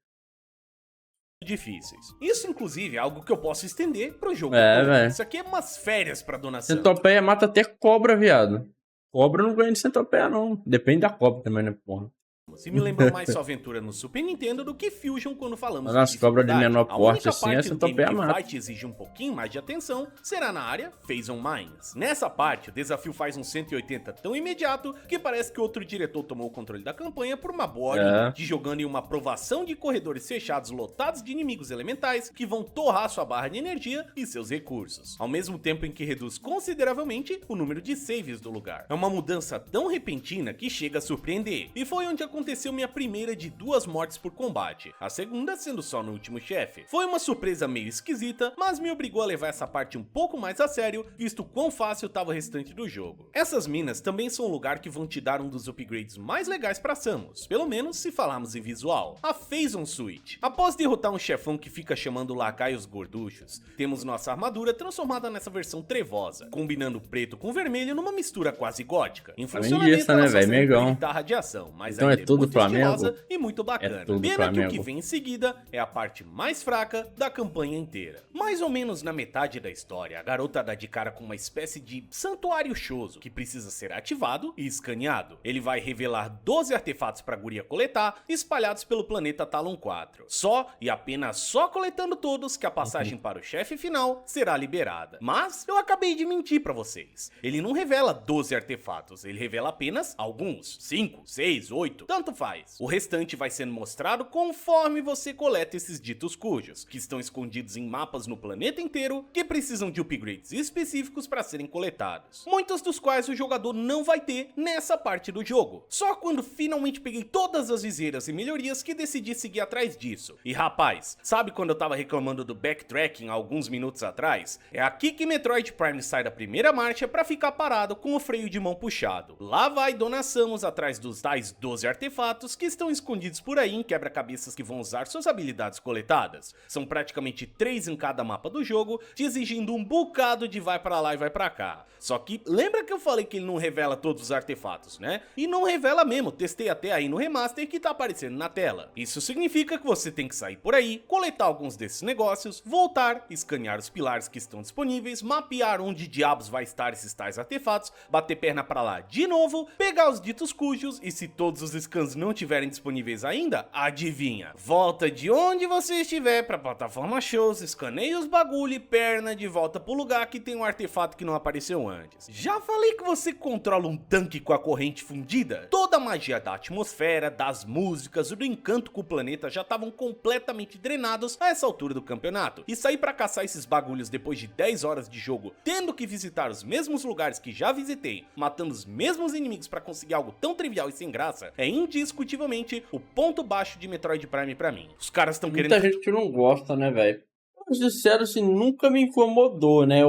Difíceis. Isso, inclusive, é algo que eu posso estender pro jogo. Velho. Isso aqui é umas férias pra Dona Sam. Centopeia mata até cobra, viado. Cobra não ganha de centopeia, não. Depende da cobra também, né, porra. E me lembram mais sua aventura no Super Nintendo do que Fusion quando falamos Mas as cobras de dificuldade. menor A porte única assim, parte essa do game topeia que mata. Fight exige um pouquinho mais de atenção será na área Phase on Mines. Nessa parte, o desafio faz um 180 tão imediato que parece que outro diretor tomou o controle da campanha por uma boa horinha, de jogando em uma provação de corredores fechados lotados de inimigos elementais que vão torrar sua barra de energia e seus recursos, ao mesmo tempo em que reduz consideravelmente o número de saves do lugar. É uma mudança tão repentina que chega a surpreender, e foi onde aconteceu minha primeira de 2 mortes por combate, a segunda sendo só no último chefe. Foi uma surpresa meio esquisita, mas me obrigou a levar essa parte um pouco mais a sério, visto quão fácil estava o restante do jogo. Essas minas também são um lugar que vão te dar um dos upgrades mais legais para Samus, pelo menos se falarmos em visual, a Phazon Suite. Após derrotar um chefão que fica chamando lacaios gorduchos, temos nossa armadura transformada nessa versão trevosa, combinando preto com vermelho numa mistura quase gótica. Em funcionamento, né, ela só velho? serve Megão. pra evitar radiação, mas Então ainda é tudo muito Flamengo? estilosa e muito bacana. É tudo Pena que o que Flamengo. vem em seguida é a parte mais fraca da campanha inteira. Mais ou menos na metade da história, a garota dá de cara com uma espécie de santuário choso que precisa ser ativado e escaneado. Ele vai revelar 12 artefatos pra guria coletar, espalhados pelo planeta Talon 4. Só e apenas só coletando todos que a passagem para o chefe final será liberada. Mas eu acabei de mentir pra vocês. Ele não revela 12 artefatos, ele revela apenas alguns. 5, 6, 8, tanto faz. O restante vai sendo mostrado conforme você coleta esses ditos cujos, que estão escondidos em mapas no planeta inteiro que precisam de upgrades específicos para serem coletados. Muitos dos quais o jogador não vai ter nessa parte do jogo. Só quando finalmente peguei todas as viseiras e melhorias que decidi seguir atrás disso. E rapaz, sabe quando eu tava reclamando do backtracking há alguns minutos atrás? É aqui que Metroid Prime sai da primeira marcha para ficar parado com o freio de mão puxado. Lá vai Dona Samus atrás dos tais 12 artefatos que estão escondidos por aí em quebra-cabeças que vão usar suas habilidades coletadas. São praticamente 3 em cada mapa do jogo, te exigindo um bocado de vai pra lá e vai pra cá. Só que lembra que eu falei que ele não revela todos os artefatos, né? E não revela mesmo, testei até aí no remaster que tá aparecendo na tela. Isso significa que você tem que sair por aí, coletar alguns desses negócios, voltar, escanear os pilares que estão disponíveis, mapear onde diabos vai estar esses tais artefatos, bater perna pra lá de novo, pegar os ditos cujos e se todos os scans não tiverem disponíveis ainda, adivinha? Volta de onde você estiver pra plataforma shows, escaneia os bagulho e perna de volta pro lugar que tem um artefato que não apareceu antes. Já falei que você controla um tanque com a corrente fundida? Toda a magia da atmosfera, das músicas e do encanto com o planeta já estavam completamente drenados a essa altura do campeonato. E sair pra caçar esses bagulhos depois de 10 horas de jogo, tendo que visitar os mesmos lugares que já visitei, matando os mesmos inimigos pra conseguir algo tão trivial e sem graça, é indiscutivelmente o ponto baixo de Metroid Prime pra mim. Os caras estão querendo... Muita gente que não gosta, né, velho? Mas, sincero, assim, nunca me incomodou, né?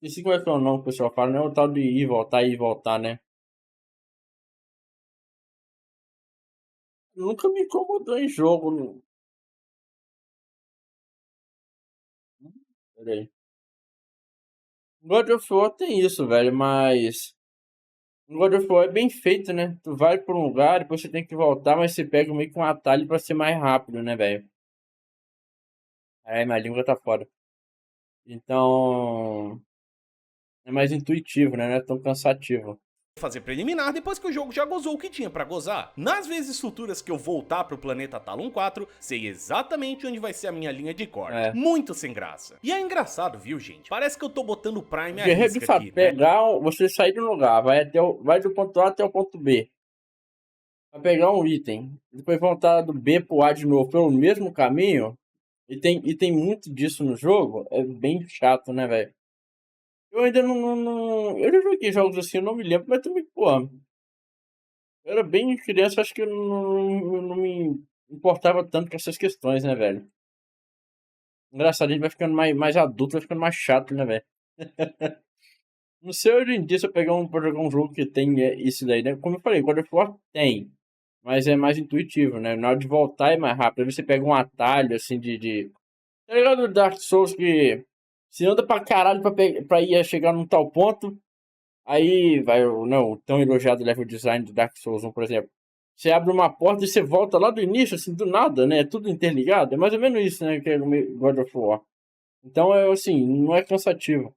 Esqueci como é que é o nome que o pessoal fala, né? O tal de ir e voltar, né? Nunca me incomodou em jogo. Peraí. God of War tem isso, velho, mas... God of War é bem feito, né? Tu vai pra um lugar, depois você tem que voltar, mas você pega meio que um atalho pra ser mais rápido, né, velho? Minha língua tá fora. Então... é mais intuitivo, né? Não é tão cansativo. fazer preliminar depois que o jogo já gozou o que tinha pra gozar. Nas vezes futuras que eu voltar pro planeta Talon 4, sei exatamente onde vai ser a minha linha de corte. Muito sem graça. E é engraçado, viu, gente? Parece que eu tô botando o Prime à risca aqui, né? Pegar, você sair de um lugar, vai do ponto A até o ponto B. Vai pegar um item, depois voltar do B pro A de novo pelo mesmo caminho, e tem muito disso no jogo, é bem chato, né, velho? Eu ainda não... Eu já joguei jogos assim, eu não me lembro, mas também, pô... Eu era bem criança, acho que eu não me importava tanto com essas questões, né, velho? Engraçado, a gente vai ficando mais adulto, vai ficando mais chato, né, velho? Não sei hoje em dia se eu pegar pra jogar um jogo que tem isso daí, né? Como eu falei, God of War tem, mas é mais intuitivo, né? Na hora de voltar é mais rápido. Aí você pega um atalho, assim, Tá ligado? Dark Souls que... Você anda pra caralho pra ir chegar num tal ponto. Aí vai o tão elogiado level design do Dark Souls 1, por exemplo. Você abre uma porta e você volta lá do início, assim, do nada, né? É tudo interligado. É mais ou menos isso, né? Que é o God of War. Então, assim, não é cansativo.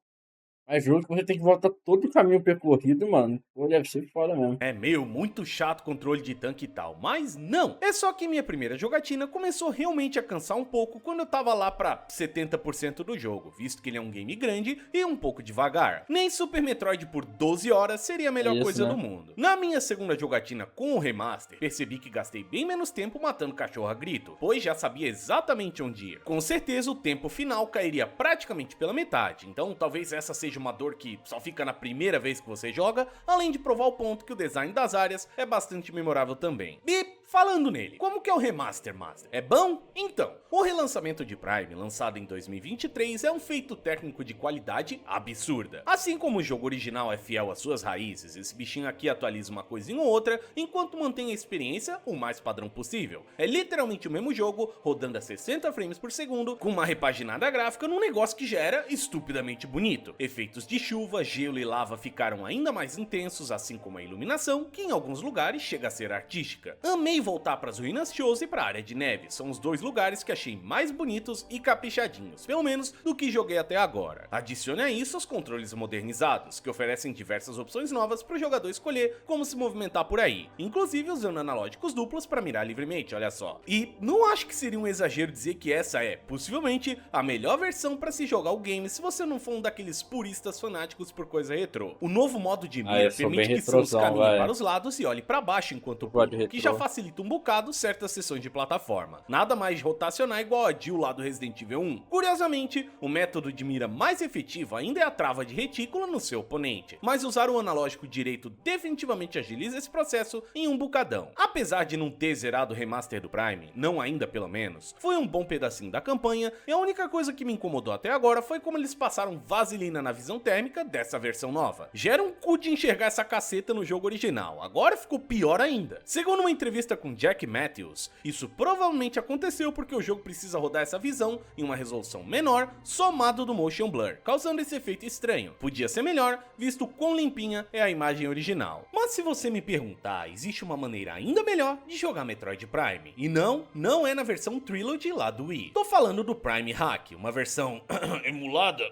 Mas jogo que você tem que voltar todo o caminho percorrido, mano. Pô, deve ser foda mesmo. É meio muito chato controle de tanque e tal, mas não. É só que minha primeira jogatina começou realmente a cansar um pouco quando eu tava lá pra 70% do jogo, visto que ele é um game grande e um pouco devagar. Nem Super Metroid por 12 horas seria a melhor coisa do mundo. Na minha segunda jogatina com o remaster, percebi que gastei bem menos tempo matando cachorro a grito, pois já sabia exatamente onde ir. Com certeza o tempo final cairia praticamente pela metade, então talvez essa seja uma dor que só fica na primeira vez que você joga, além de provar o ponto que o design das áreas é bastante memorável também. E falando nele, como que é o Remaster Master? É bom? Então, o relançamento de Prime, lançado em 2023, é um feito técnico de qualidade absurda. Assim como o jogo original é fiel às suas raízes, esse bichinho aqui atualiza uma coisinha ou outra, enquanto mantém a experiência o mais padrão possível. É literalmente o mesmo jogo, rodando a 60 frames por segundo, com uma repaginada gráfica num negócio que já era estupidamente bonito. Efeitos de chuva, gelo e lava ficaram ainda mais intensos, assim como a iluminação, que em alguns lugares chega a ser artística. Amei voltar para as ruínas Shows e para a área de neve, são os dois lugares que achei mais bonitos e caprichadinhos, pelo menos do que joguei até agora. Adicione a isso os controles modernizados, que oferecem diversas opções novas para o jogador escolher como se movimentar por aí, inclusive usando analógicos duplos para mirar livremente, olha só. E não acho que seria um exagero dizer que essa é, possivelmente, a melhor versão para se jogar o game se você não for um daqueles puristas fanáticos por coisa retrô. O novo modo de mira permite que Samus caminhe para os lados e olhe para baixo enquanto pula, que já facilita um bocado certas sessões de plataforma. Nada mais de rotacionar igual a Jill lá do Resident Evil 1. Curiosamente, o método de mira mais efetivo ainda é a trava de retícula no seu oponente, mas usar o analógico direito definitivamente agiliza esse processo em um bocadão. Apesar de não ter zerado o remaster do Prime, não ainda pelo menos, foi um bom pedacinho da campanha e a única coisa que me incomodou até agora foi como eles passaram vaselina na visão térmica dessa versão nova. Já era um cu de enxergar essa caceta no jogo original, agora ficou pior ainda. Segundo uma entrevista com Jack Matthews, isso provavelmente aconteceu porque o jogo precisa rodar essa visão em uma resolução menor, somado do motion blur, causando esse efeito estranho. Podia ser melhor, visto quão limpinha é a imagem original. Mas se você me perguntar, existe uma maneira ainda melhor de jogar Metroid Prime. E não é na versão Trilogy lá do Wii. Tô falando do Prime Hack, uma versão emulada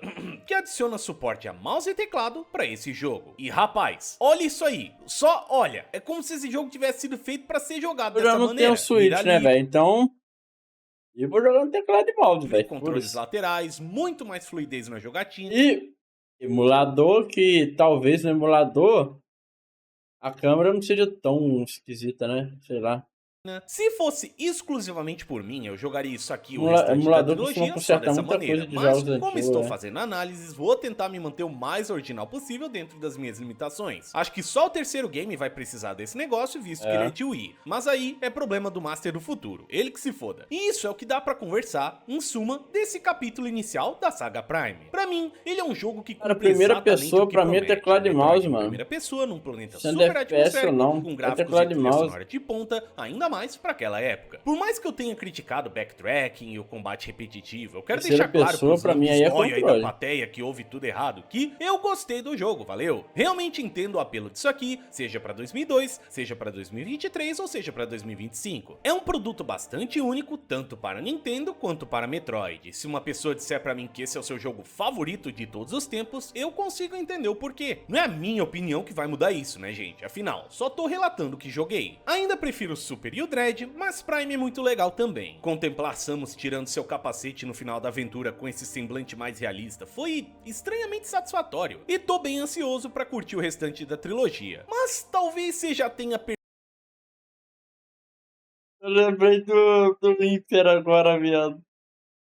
que adiciona suporte a mouse e teclado para esse jogo. E rapaz, olha isso aí, só olha, é como se esse jogo tivesse sido feito para ser jogado dessa maneira. Eu não tenho Switch, né, velho? Então, eu vou jogar no teclado de mouse, velho. Controles laterais, muito mais fluidez na jogatina. E emulador, que talvez no emulador a câmera não seja tão esquisita, né? Sei lá. Se fosse exclusivamente por mim, eu jogaria isso aqui o restante da trilogia só dessa maneira, mas como estou né? fazendo análises, vou tentar me manter o mais original possível dentro das minhas limitações. Acho que só o terceiro game vai precisar desse negócio, visto que ele é de Wii, mas aí é problema do Master do futuro, ele que se foda. E isso é o que dá pra conversar, em suma, desse capítulo inicial da saga Prime. Pra mim, ele é um jogo que cumpre primeira pessoa, pra mim é teclado de mouse, mano. Primeira pessoa, num planeta super atmosférico, com gráficos e trilha sonora de ponta, ainda mais para aquela época. Por mais que eu tenha criticado o backtracking e o combate repetitivo, eu quero deixar claro pros pra mim aí da plateia que ouve tudo errado que eu gostei do jogo, valeu? Realmente entendo o apelo disso aqui, seja para 2002, seja para 2023 ou seja para 2025. É um produto bastante único, tanto para Nintendo quanto para Metroid. Se uma pessoa disser para mim que esse é o seu jogo favorito de todos os tempos, eu consigo entender o porquê. Não é a minha opinião que vai mudar isso, né, gente? Afinal, só tô relatando o que joguei. Ainda prefiro o Super e o Dread, mas Prime é muito legal também. Contemplar Samus tirando seu capacete no final da aventura com esse semblante mais realista foi estranhamente satisfatório, e tô bem ansioso pra curtir o restante da trilogia. Mas talvez você já tenha Eu lembrei do Imper agora, viado.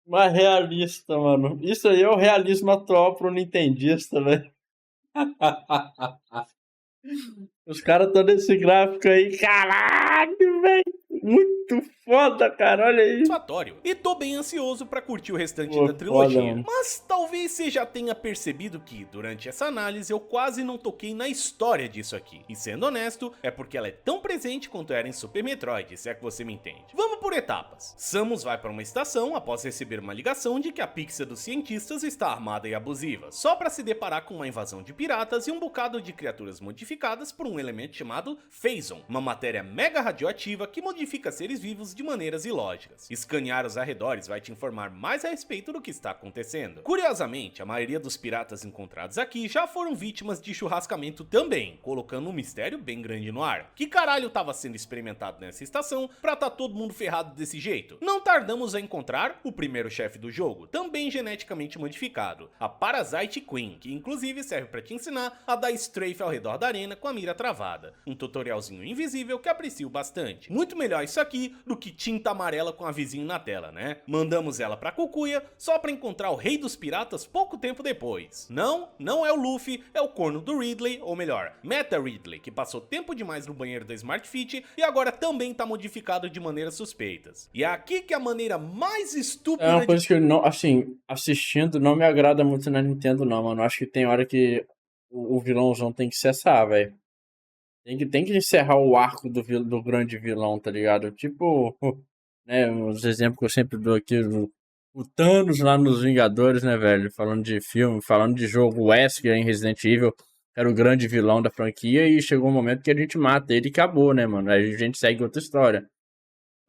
Mais realista, mano. Isso aí é o realismo atual pro nintendista, velho. Os caras estão nesse gráfico aí, caralho, velho. Muito foda, cara, olha aí. E tô bem ansioso pra curtir o restante da trilogia. Mas talvez você já tenha percebido que, durante essa análise, eu quase não toquei na história disso aqui. E sendo honesto, é porque ela é tão presente quanto era em Super Metroid, se é que você me entende. Vamos por etapas. Samus vai para uma estação após receber uma ligação de que a Pixia dos cientistas está armada e abusiva, só pra se deparar com uma invasão de piratas e um bocado de criaturas modificadas por um elemento chamado Phazon, uma matéria mega radioativa que modifica identifica seres vivos de maneiras ilógicas. Escanear os arredores vai te informar mais a respeito do que está acontecendo. Curiosamente, a maioria dos piratas encontrados aqui já foram vítimas de churrascamento também, colocando um mistério bem grande no ar. Que caralho estava sendo experimentado nessa estação pra tá todo mundo ferrado desse jeito? Não tardamos a encontrar o primeiro chefe do jogo, também geneticamente modificado, a Parasite Queen, que inclusive serve pra te ensinar a dar strafe ao redor da arena com a mira travada. Um tutorialzinho invisível que aprecio bastante. Muito melhor isso aqui do que tinta amarela com a vizinha na tela, né? Mandamos ela pra Cucuia só pra encontrar o rei dos piratas pouco tempo depois. Não é o Luffy, é o corno do Ridley, ou melhor, Meta Ridley, que passou tempo demais no banheiro da Smart Fit e agora também tá modificado de maneiras suspeitas. E é aqui que a maneira mais estúpida É uma coisa que eu não, assim, assistindo não me agrada muito na Nintendo, não, mano. Acho que tem hora que o vilãozão tem que cessar, velho. Tem que encerrar o arco do grande vilão, tá ligado? Tipo, né, os exemplos que eu sempre dou aqui, o Thanos lá nos Vingadores, né, velho? Falando de filme, falando de jogo, o Wesker em Resident Evil era o grande vilão da franquia e chegou um momento que a gente mata ele e acabou, né, mano? Aí a gente segue outra história.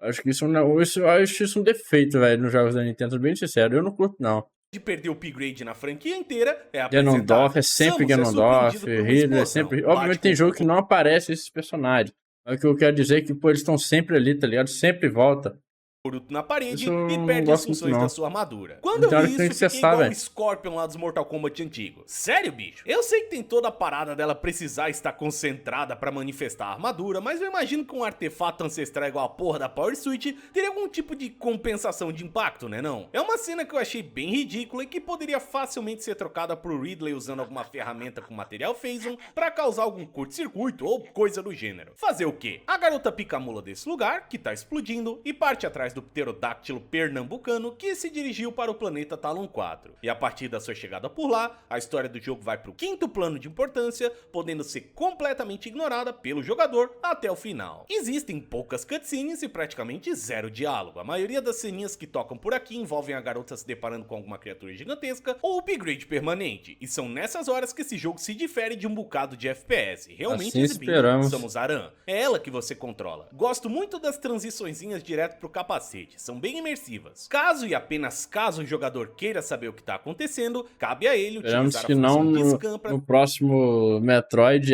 Acho que eu acho isso um defeito, velho, nos jogos da Nintendo, bem sincero. Eu não curto, não. de perder o upgrade na franquia inteira é Ganondorf apresentar. é sempre Samus é Ganondorf, surpreendido por uma Ridley é explosão. sempre. Bate Obviamente com tem o jogo que não aparece esses personagens. Mas o que eu quero dizer é que, pô, eles estão sempre ali, tá ligado? Sempre volta. Boruto na parede Isso eu e não perde as gosto muito, funções não. da sua armadura. Quando Então eu hora vi que tem isso, que fiquei cessar, igual o velho. Scorpion lá dos Mortal Kombat antigo. Sério, bicho? Eu sei que tem toda a parada dela precisar estar concentrada pra manifestar a armadura, mas eu imagino que um artefato ancestral igual a porra da Power Switch teria algum tipo de compensação de impacto, né não? É uma cena que eu achei bem ridícula e que poderia facilmente ser trocada pro Ridley usando alguma ferramenta com material Phazon pra causar algum curto-circuito ou coisa do gênero. Fazer o quê? A garota pica a mula desse lugar, que tá explodindo, e parte atrás do pterodáctilo pernambucano que se dirigiu para o planeta Talon 4. E a partir da sua chegada por lá, a história do jogo vai pro quinto plano de importância, podendo ser completamente ignorada pelo jogador até o final. Existem poucas cutscenes e praticamente zero diálogo. A maioria das ceninhas que tocam por aqui envolvem a garota se deparando com alguma criatura gigantesca ou upgrade permanente, e são nessas horas que esse jogo se difere de um bocado de FPS, realmente Assim exibindo esperamos. Samus Aran. É ela que você controla. Gosto muito das transiçõezinhas direto pro capacete, são bem imersivas. Caso e apenas caso o jogador queira saber o que tá acontecendo, cabe a ele Esperamos utilizar que a não função de scan pra no próximo Metroid.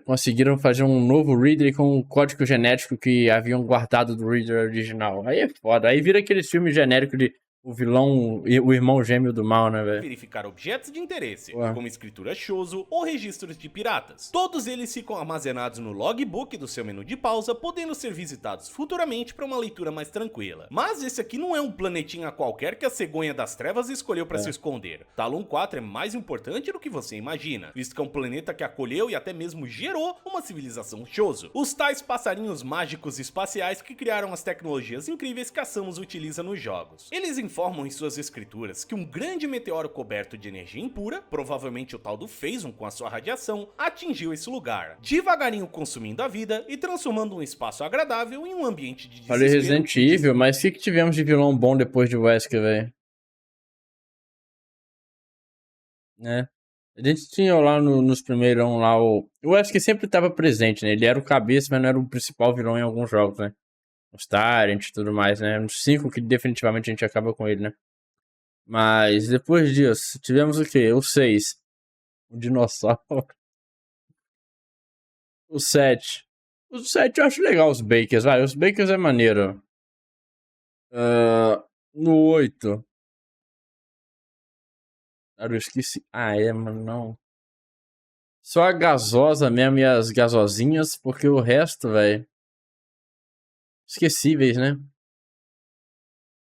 Conseguiram fazer um novo Ridley com o código genético que haviam guardado do Ridley original. Aí é foda. Aí vira aquele filme genérico de o vilão e o irmão gêmeo do mal, né, velho? verificar objetos de interesse, Ué. como escritura Shoso ou registros de piratas. Todos eles ficam armazenados no logbook do seu menu de pausa, podendo ser visitados futuramente para uma leitura mais tranquila. Mas esse aqui não é um planetinha qualquer que a cegonha das trevas escolheu para se esconder. Talon 4 é mais importante do que você imagina, visto que é um planeta que acolheu e até mesmo gerou uma civilização Shoso. Os tais passarinhos mágicos espaciais que criaram as tecnologias incríveis que a Samus utiliza nos jogos. Eles informam em suas escrituras que um grande meteoro coberto de energia impura, provavelmente o tal do Phazon com a sua radiação, atingiu esse lugar, devagarinho consumindo a vida e transformando um espaço agradável em um ambiente de Falei desespero. Resident Evil, mas o que tivemos de vilão bom depois de Wesker, velho? Né? A gente tinha lá nos primeirão lá o Wesker sempre estava presente, né? Ele era o cabeça, mas não era o principal vilão em alguns jogos, né? Os Tyrant e tudo mais, né? Uns 5 que definitivamente a gente acaba com ele, né? Mas depois disso, tivemos o quê? O 6. O dinossauro. O 7. O 7 eu acho legal os Bakers, vai. Os Bakers é maneiro. No 8. Cara, eu esqueci. Ah, é, mano, não. Só a gasosa mesmo e as gasosinhas, porque o resto, velho. Esquecíveis, né?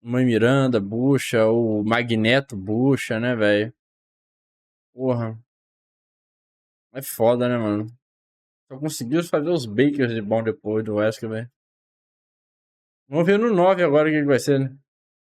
Mãe Miranda, bucha, o Magneto, bucha, né, velho? Porra. É foda, né, mano? Só conseguiu fazer os Bakers de bom depois do Wesker, velho. Vamos ver no 9 agora o que vai ser, né?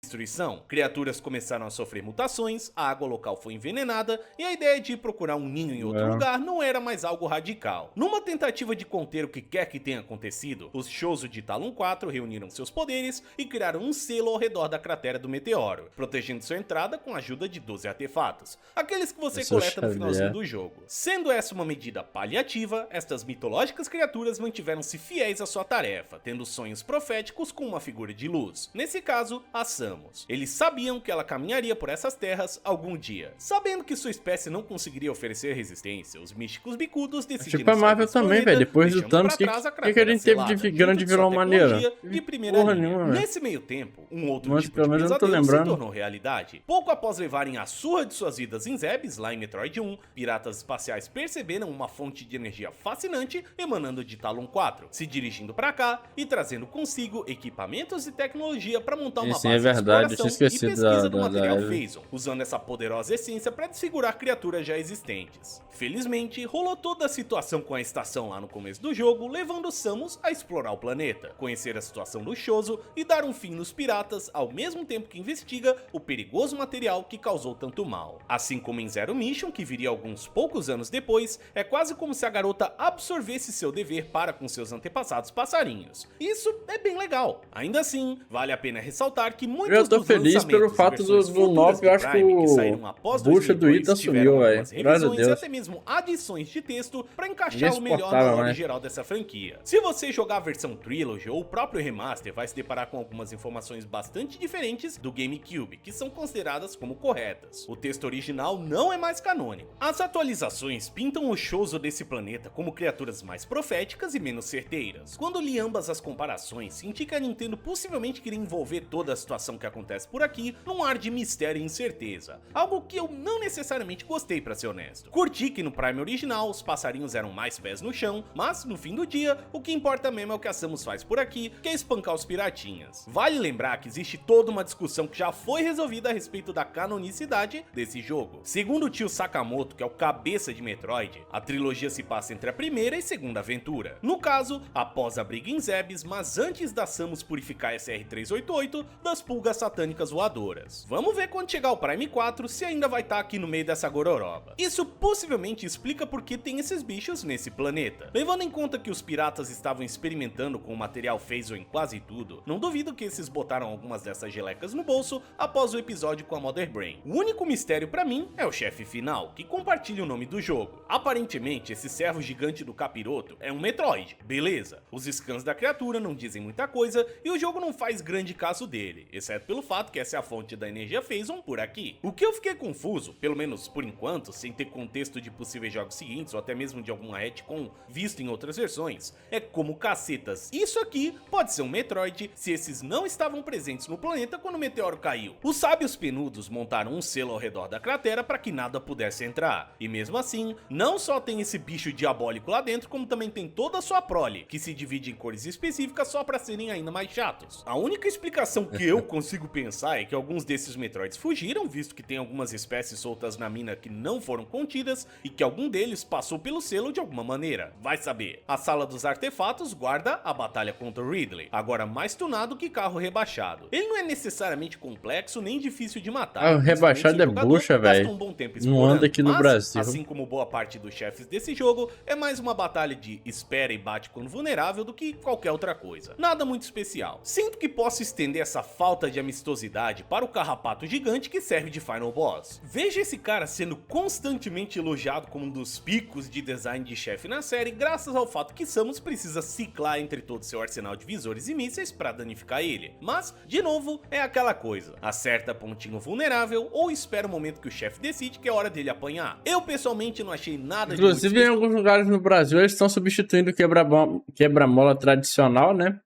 destruição. Criaturas começaram a sofrer mutações, a água local foi envenenada e a ideia de procurar um ninho em outro lugar não era mais algo radical. Numa tentativa de conter o que quer que tenha acontecido, os Chozo de Talon 4 reuniram seus poderes e criaram um selo ao redor da cratera do meteoro, protegendo sua entrada com a ajuda de 12 artefatos, aqueles que você coleta no finalzinho do jogo. Sendo essa uma medida paliativa, estas mitológicas criaturas mantiveram-se fiéis à sua tarefa, tendo sonhos proféticos com uma figura de luz, nesse caso, a Samus. Eles sabiam que ela caminharia por essas terras algum dia. Sabendo que sua espécie não conseguiria oferecer resistência, os místicos bicudos decidiram tipo a Marvel também, velho. Depois do Thanos, que a gente teve de grande vilão maneiro? De primeira linha. Nesse meio tempo, um outro tipo de pesadelo se tornou realidade. Pouco após levarem a surra de suas vidas em Zebes, lá em Metroid 1, piratas espaciais perceberam uma fonte de energia fascinante emanando de Talon 4, se dirigindo pra cá e trazendo consigo equipamentos e tecnologia para montar uma base de exploração e pesquisa do material Phazon, usando essa poderosa essência para desfigurar criaturas já existentes. Felizmente, rolou toda a situação com a estação lá no começo do jogo, levando Samus a explorar o planeta, conhecer a situação do Chozo e dar um fim nos piratas, ao mesmo tempo que investiga o perigoso material que causou tanto mal. Assim como em Zero Mission, que viria alguns poucos anos depois, é quase como se a garota absorvesse seu dever para com seus antepassados passarinhos. Isso é bem legal. Ainda assim, vale a pena ressaltar que muitos eu tô feliz pelo fato do 9, eu acho que o bucha do Ita sumiu, velho. Graças a Deus. E até mesmo adições de texto para encaixar o melhor na lore geral dessa franquia. Se você jogar a versão Trilogy ou o próprio remaster, vai se deparar com algumas informações bastante diferentes do GameCube, que são consideradas como corretas. O texto original não é mais canônico. As atualizações pintam o Chozo desse planeta como criaturas mais proféticas e menos certeiras. Quando li ambas as comparações, senti que a Nintendo possivelmente queria envolver toda a situação que acontece por aqui num ar de mistério e incerteza, algo que eu não necessariamente gostei, pra ser honesto. Curti que no Prime original os passarinhos eram mais pés no chão, mas no fim do dia o que importa mesmo é o que a Samus faz por aqui, que é espancar os piratinhas. Vale lembrar que existe toda uma discussão que já foi resolvida a respeito da canonicidade desse jogo. Segundo o tio Sakamoto, que é o cabeça de Metroid, a trilogia se passa entre a primeira e segunda aventura. No caso, após a briga em Zebes, mas antes da Samus purificar SR-388 das pulgas satânicas voadoras. Vamos ver quando chegar o Prime 4 se ainda vai estar aqui no meio dessa gororoba. Isso possivelmente explica por que tem esses bichos nesse planeta. Levando em conta que os piratas estavam experimentando com o material Phazon em quase tudo, não duvido que esses botaram algumas dessas gelecas no bolso após o episódio com a Mother Brain. O único mistério pra mim é o chefe final, que compartilha o nome do jogo. Aparentemente, esse servo gigante do capiroto é um Metroid, beleza. Os scans da criatura não dizem muita coisa e o jogo não faz grande caso dele, exceto pelo fato que essa é a fonte da energia Phazon por aqui. O que eu fiquei confuso, pelo menos por enquanto, sem ter contexto de possíveis jogos seguintes ou até mesmo de alguma retcon visto em outras versões, é como cacetas isso aqui pode ser um Metroid se esses não estavam presentes no planeta quando o meteoro caiu. Os sábios penudos montaram um selo ao redor da cratera para que nada pudesse entrar, e mesmo assim, não só tem esse bicho diabólico lá dentro, como também tem toda a sua prole, que se divide em cores específicas só para serem ainda mais chatos. A única explicação que eu consigo pensar é que alguns desses Metroids fugiram, visto que tem algumas espécies soltas na mina que não foram contidas e que algum deles passou pelo selo de alguma maneira. Vai saber. A sala dos artefatos guarda a batalha contra o Ridley, agora mais tunado que carro rebaixado. Ele não é necessariamente complexo nem difícil de matar. O rebaixado é bucha, velho. Não anda aqui no Brasil. Assim como boa parte dos chefes desse jogo, é mais uma batalha de espera e bate quando vulnerável do que qualquer outra coisa. Nada muito especial. Sinto que posso estender essa falta de amistosidade para o carrapato gigante que serve de Final Boss. Veja esse cara sendo constantemente elogiado como um dos picos de design de chefe na série, graças ao fato que Samus precisa ciclar entre todo seu arsenal de visores e mísseis para danificar ele. Mas, de novo, é aquela coisa. Acerta pontinho vulnerável ou espera o momento que o chefe decide que é hora dele apanhar. Eu pessoalmente não achei nada de inclusive, em alguns lugares no Brasil, eles estão substituindo o quebra-mola tradicional, né?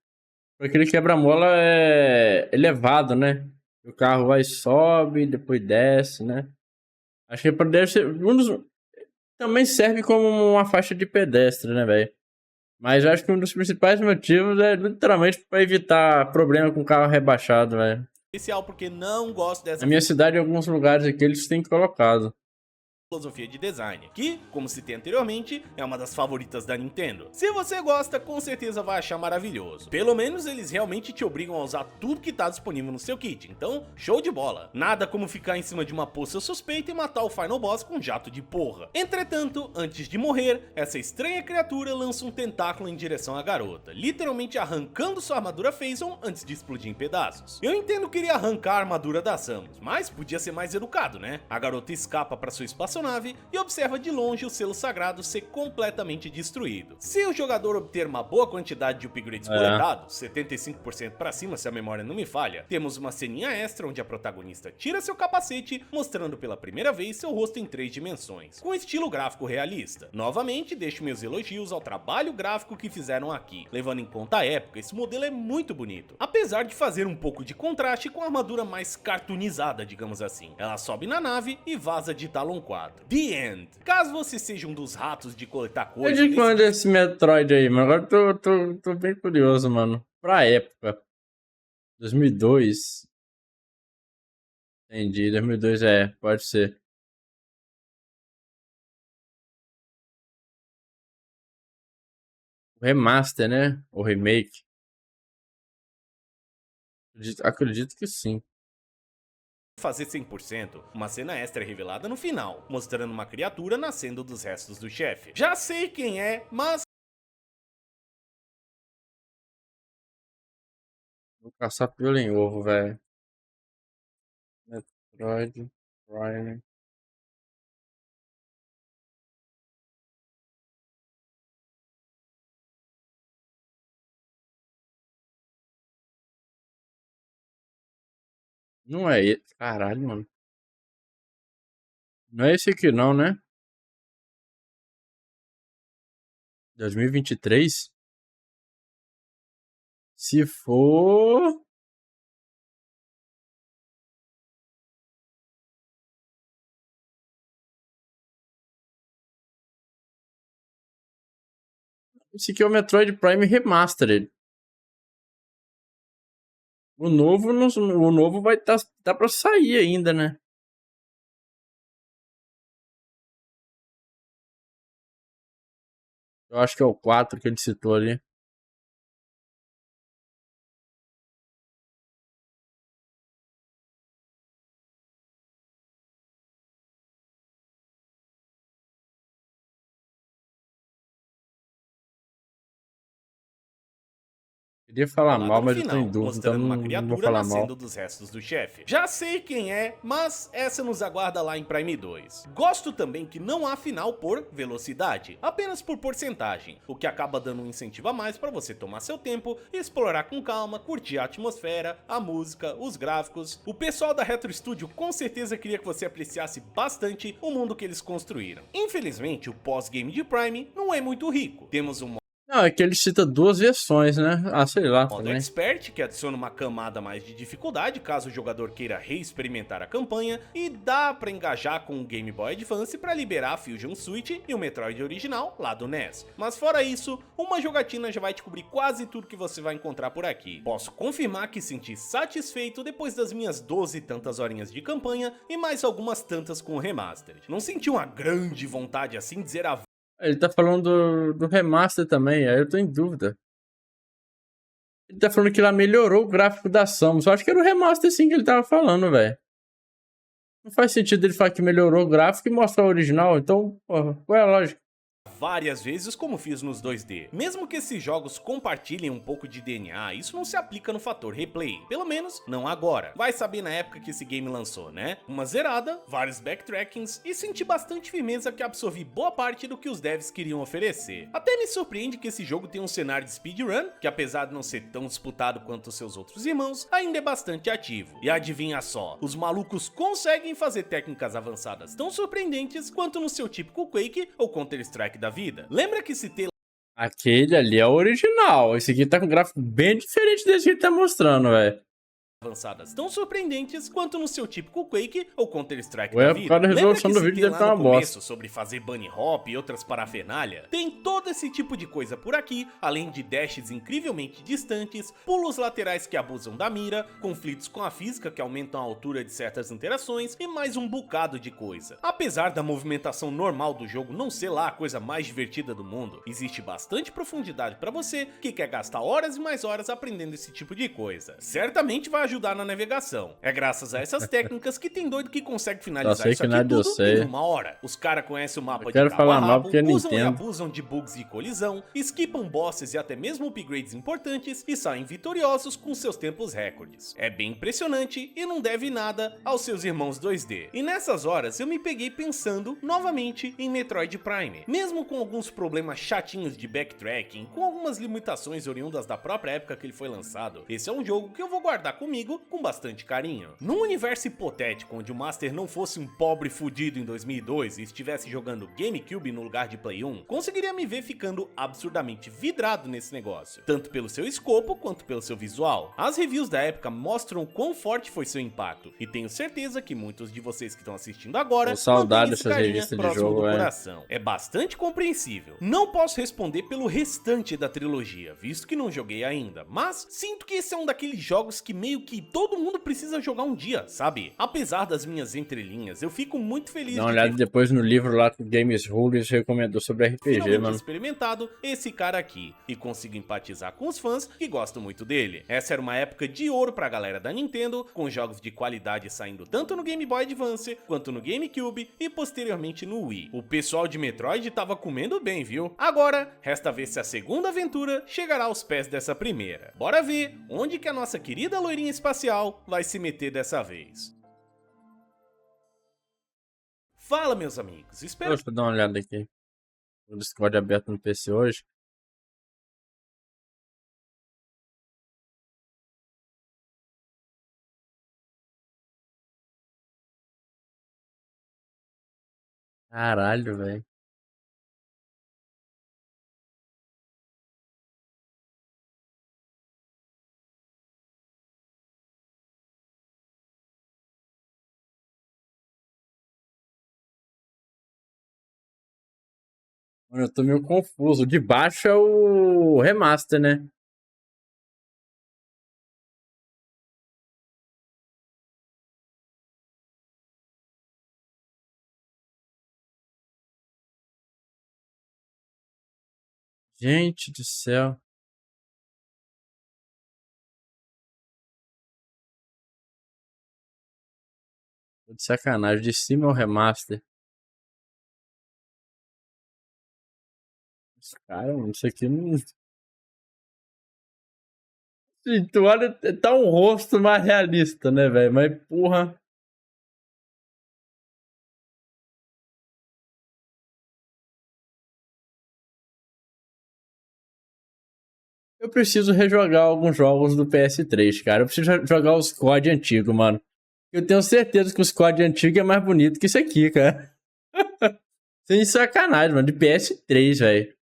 Porque aquele quebra-mola é elevado, né? O carro vai, sobe, depois desce, né? Acho que deve ser também serve como uma faixa de pedestre, né, velho? Mas acho que um dos principais motivos é literalmente para evitar problema com carro rebaixado, velho. Especial porque não gosto dessa... Na minha cidade, em alguns lugares aqui, eles têm colocado. filosofia de design, que, como citei anteriormente, é uma das favoritas da Nintendo. Se você gosta, com certeza vai achar maravilhoso. Pelo menos eles realmente te obrigam a usar tudo que tá disponível no seu kit, então show de bola. Nada como ficar em cima de uma poça suspeita e matar o final boss com um jato de porra. Entretanto, antes de morrer, essa estranha criatura lança um tentáculo em direção à garota, literalmente arrancando sua armadura Phazon antes de explodir em pedaços. Eu entendo que iria arrancar a armadura da Samus, mas podia ser mais educado, né? A garota escapa para sua espaçonave e observa de longe o selo sagrado ser completamente destruído. Se o jogador obter uma boa quantidade de upgrades coletados, 75% para cima se a memória não me falha, temos uma ceninha extra onde a protagonista tira seu capacete, mostrando pela primeira vez seu rosto em 3 dimensões, com estilo gráfico realista. Novamente, deixo meus elogios ao trabalho gráfico que fizeram aqui. Levando em conta a época, esse modelo é muito bonito, apesar de fazer um pouco de contraste com a armadura mais cartoonizada, digamos assim. Ela sobe na nave e vaza de Talon 4. The End. Caso você seja um dos ratos de coletar coisas... É de quando esse Metroid aí, mano? Agora tô bem curioso, mano. Pra época. 2002. Entendi, 2002 pode ser. O remaster, né? O remake. Acredito que sim. Fazer 100%, uma cena extra é revelada no final, mostrando uma criatura nascendo dos restos do chefe. Já sei quem é, mas... Vou caçar pelo em ovo, velho. Metroid Prime. Não é esse. Caralho, mano. Não é esse aqui não, né? 2023? Se for... Esse aqui é o Metroid Prime Remastered. O novo vai tá pra sair ainda, né? Eu acho que é o 4 que ele citou ali. Queria falar mal, mas eu tô em dúvida, então mostrando uma não vou criatura falar mal. nascendo dos restos do chefe. Já sei quem é, mas essa nos aguarda lá em Prime 2. Gosto também que não há final por velocidade, apenas por porcentagem, o que acaba dando um incentivo a mais para você tomar seu tempo e explorar com calma, curtir a atmosfera, a música, os gráficos. O pessoal da Retro Studio com certeza queria que você apreciasse bastante o mundo que eles construíram. Infelizmente, o pós-game de Prime não é muito rico. Temos um Não, é que ele cita 2 versões, né? Ah, sei lá modo também. Expert, que adiciona uma camada mais de dificuldade caso o jogador queira reexperimentar a campanha, e dá pra engajar com o Game Boy Advance para liberar a Fusion Switch e o Metroid original lá do NES. Mas fora isso, uma jogatina já vai te cobrir quase tudo que você vai encontrar por aqui. Posso confirmar que senti satisfeito depois das minhas 12 e tantas horinhas de campanha e mais algumas tantas com o Remastered. Não senti uma grande vontade assim de dizer a Ele tá falando do remaster também, aí eu tô em dúvida. Ele tá falando que lá melhorou o gráfico da Samus. Eu acho que era o remaster sim que ele tava falando, velho. Não faz sentido ele falar que melhorou o gráfico e mostrar o original, então, porra, qual é a lógica? várias vezes como fiz nos 2D. Mesmo que esses jogos compartilhem um pouco de DNA, isso não se aplica no fator replay, pelo menos não agora. Vai saber na época que esse game lançou, né? Uma zerada, vários backtrackings e senti bastante firmeza que absorvi boa parte do que os devs queriam oferecer. Até me surpreende que esse jogo tem um cenário de speedrun, que apesar de não ser tão disputado quanto os seus outros irmãos, ainda é bastante ativo. E adivinha só, os malucos conseguem fazer técnicas avançadas tão surpreendentes quanto no seu típico Quake ou Counter-Strike da vida. Lembra que citei Aquele ali é o original. Esse aqui tá com um gráfico bem diferente desse que ele tá mostrando, velho. avançadas tão surpreendentes quanto no seu típico Quake ou Counter-Strike Ué, da por vida. causa da resolução do se vídeo tem deve lá tá uma no bosta. começo sobre fazer bunny hop e outras parafernália? Tem todo esse tipo de coisa por aqui, além de dashes incrivelmente distantes, pulos laterais que abusam da mira, conflitos com a física que aumentam a altura de certas interações e mais um bocado de coisa. Apesar da movimentação normal do jogo não ser lá a coisa mais divertida do mundo, existe bastante profundidade pra você que quer gastar horas e mais horas aprendendo esse tipo de coisa. Certamente vai ajudar na navegação. É graças a essas técnicas que tem doido que consegue finalizar isso aqui tudo em uma hora. Os caras conhecem o mapa de cabo a rabo, usam e abusam de bugs e colisão, esquipam bosses e até mesmo upgrades importantes e saem vitoriosos com seus tempos recordes. É bem impressionante e não deve nada aos seus irmãos 2D. E nessas horas eu me peguei pensando novamente em Metroid Prime. Mesmo com alguns problemas chatinhos de backtracking, com algumas limitações oriundas da própria época que ele foi lançado, esse é um jogo que eu vou guardar comigo com bastante carinho. Num universo hipotético onde o Master não fosse um pobre fudido em 2002 e estivesse jogando GameCube no lugar de Play 1, conseguiria me ver ficando absurdamente vidrado nesse negócio, tanto pelo seu escopo quanto pelo seu visual. As reviews da época mostram quão forte foi seu impacto, e tenho certeza que muitos de vocês que estão assistindo agora saudade mantêm esse dessas carinha revistas de próximo jogo, do coração. É bastante compreensível. Não posso responder pelo restante da trilogia, visto que não joguei ainda, mas sinto que esse é um daqueles jogos que meio que todo mundo precisa jogar um dia, sabe? Apesar das minhas entrelinhas, eu fico muito feliz Dá uma olhada depois no livro lá que o Games Rules recomendou sobre RPG, finalmente mano. experimentado esse cara aqui e consigo empatizar com os fãs que gostam muito dele. Essa era uma época de ouro pra galera da Nintendo, com jogos de qualidade saindo tanto no Game Boy Advance quanto no GameCube e posteriormente no Wii. O pessoal de Metroid tava comendo bem, viu? Agora, resta ver se a segunda aventura chegará aos pés dessa primeira. Bora ver onde que a nossa querida loirinha espacial vai se meter dessa vez. Fala, meus amigos, espero... Deixa eu dar uma olhada aqui. O Discord aberto no PC hoje. Caralho, velho. Mano, eu tô meio confuso. De baixo é o remaster, né? Gente do céu. Tô de sacanagem. De cima é o remaster. Cara, mano, isso aqui não... Sim, tu olha, tá um rosto mais realista, né, velho? Mas, porra... Eu preciso rejogar alguns jogos do PS3, cara. Eu preciso jogar os COD antigos, mano. Eu tenho certeza que os COD antigos é mais bonito que isso aqui, cara. Sem sacanagem, mano. De PS3, velho.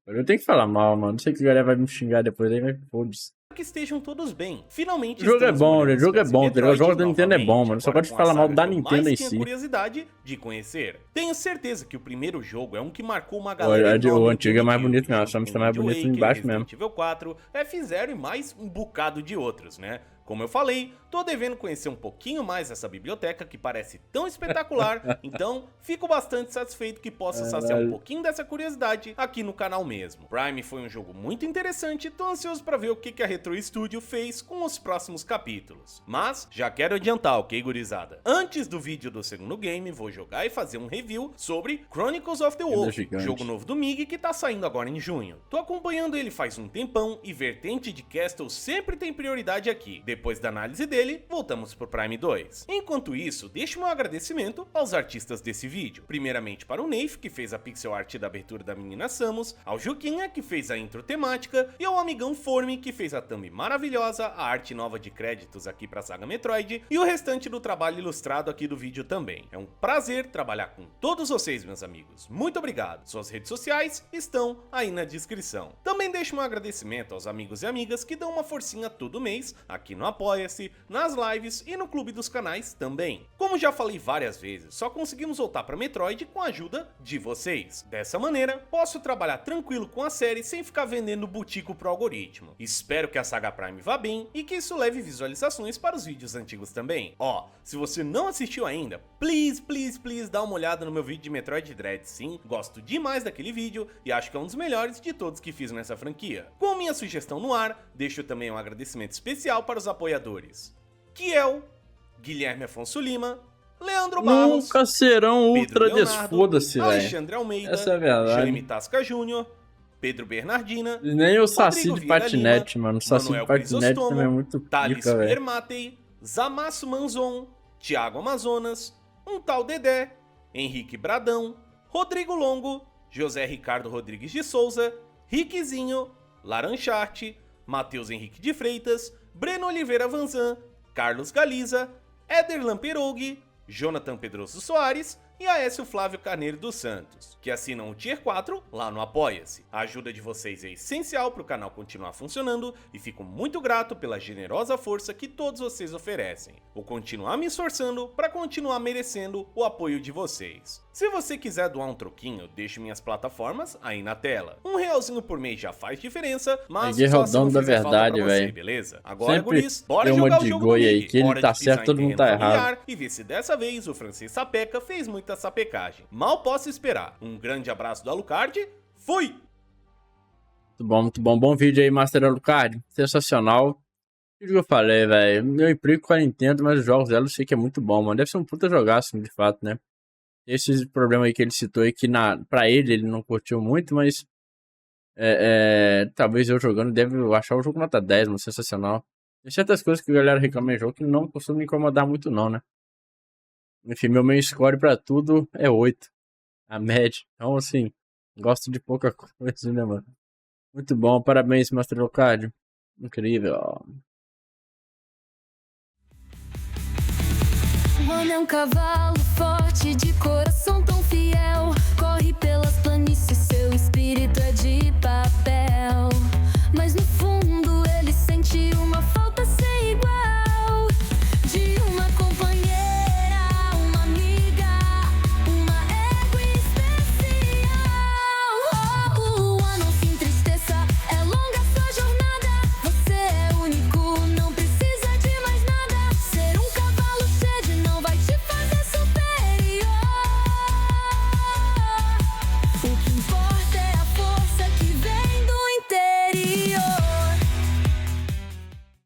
Eu tenho que falar mal, mano. Não sei que a galera vai me xingar depois aí, mas foda-se. que estejam todos bem. Finalmente O jogo é bom, o jogo é bom, Metroid os jogos da Nintendo é bom, mano. Só agora gosto de com a falar mal saga da que eu Nintendo mais em tinha si. curiosidade de conhecer. Tenho certeza que o primeiro jogo é um que marcou uma O galera enorme antigo é mais no bonito mesmo, junto só me com está mais Wind bonito Waker, embaixo mesmo. Resident Evil 4, F0 e mais um bocado de outros, né? Como eu falei, tô devendo conhecer um pouquinho mais essa biblioteca que parece tão espetacular, então fico bastante satisfeito que possa saciar um pouquinho dessa curiosidade aqui no canal mesmo. Prime foi um jogo muito interessante, tô ansioso pra ver o que a Retro Studio fez com os próximos capítulos. Mas já quero adiantar, ok, gurizada? Antes do vídeo do segundo game, vou jogar e fazer um review sobre Chronicles of the Wolf, jogo novo do MiG que tá saindo agora em junho. Tô acompanhando ele faz um tempão e vertente de Castle sempre tem prioridade aqui. Depois da análise dele, voltamos pro Prime 2. Enquanto isso, deixo meu agradecimento aos artistas desse vídeo. Primeiramente para o Neif, que fez a pixel art da abertura da menina Samus, ao Juquinha, que fez a intro temática, e ao amigão Forme, que fez a thumb maravilhosa, a arte nova de créditos aqui pra saga Metroid, e o restante do trabalho ilustrado aqui do vídeo também. É um prazer trabalhar com todos vocês, meus amigos. Muito obrigado. Suas redes sociais estão aí na descrição. Também deixo meu agradecimento aos amigos e amigas que dão uma forcinha todo mês, aqui no Apoia-se, nas lives e no clube dos canais também. Como já falei várias vezes, só conseguimos voltar pra Metroid com a ajuda de vocês. Dessa maneira, posso trabalhar tranquilo com a série sem ficar vendendo butico pro algoritmo. Espero que a saga Prime vá bem e que isso leve visualizações para os vídeos antigos também. Ó, se você não assistiu ainda, please dá uma olhada no meu vídeo de Metroid Dread. Sim, gosto demais daquele vídeo e acho que é um dos melhores de todos que fiz nessa franquia. Com minha sugestão no ar, deixo também um agradecimento especial para os apoiadores: Kiel, Guilherme Afonso Lima, Leandro Barros, Nunca serão Pedro ultra Leonardo, desfoda-se, velho. Alexandre Almeida, Essa é a verdade. Jaime Tasca Júnior, Pedro Bernardina, Nem o Saci Rodrigo de Vieira patinete, Lima, mano. O Saci Manuel de patinete Crisostomo, também é muito Thales pica, velho. Piermatei, Zamasso Manzon, Thiago Amazonas, um tal Dedé, Henrique Bradão, Rodrigo Longo, José Ricardo Rodrigues de Souza, Riquezinho, Larancharte, Matheus Henrique de Freitas, Breno Oliveira Vanzan, Carlos Galiza, Éder Lamperougui, Jonathan Pedroso Soares e Aécio Flávio Carneiro dos Santos, que assinam o Tier 4 lá no Apoia-se. A ajuda de vocês é essencial para o canal continuar funcionando e fico muito grato pela generosa força que todos vocês oferecem. Vou continuar me esforçando para continuar merecendo o apoio de vocês. Se você quiser doar um troquinho, deixo minhas plataformas aí na tela. R$1 por mês já faz diferença, mas Guerra só é o se dono não da fizer falta pra verdade, você, velho. beleza? Agora, Sempre guris, bora tem uma jogar o de jogo do goi aí, Mig. que ele Hora tá de pisar certo, em todo mundo terreno tá errado. familiar e ver se dessa vez o francês Sapeca fez muita sapecagem. Mal posso esperar. Um grande abraço do Alucard. Fui! Muito bom, muito bom. Bom vídeo aí, Master Alucard. Sensacional. O que eu falei, velho? Eu implico com a Nintendo, mas os jogos dela eu sei que é muito bom, mano. Deve ser um puta jogaço, de fato, né? Esse problema aí que ele citou aí, que pra ele não curtiu muito, mas talvez eu jogando deve achar o jogo nota 10, mano. Sensacional. Tem certas coisas que a galera reclama em jogo que não costuma me incomodar muito, não, né? Enfim, meu main score pra tudo é 8. A média. Então, assim, gosto de pouca coisa, né, mano? Muito bom, parabéns, Master Alucard. Incrível. O homem é um cavalo forte de coração tão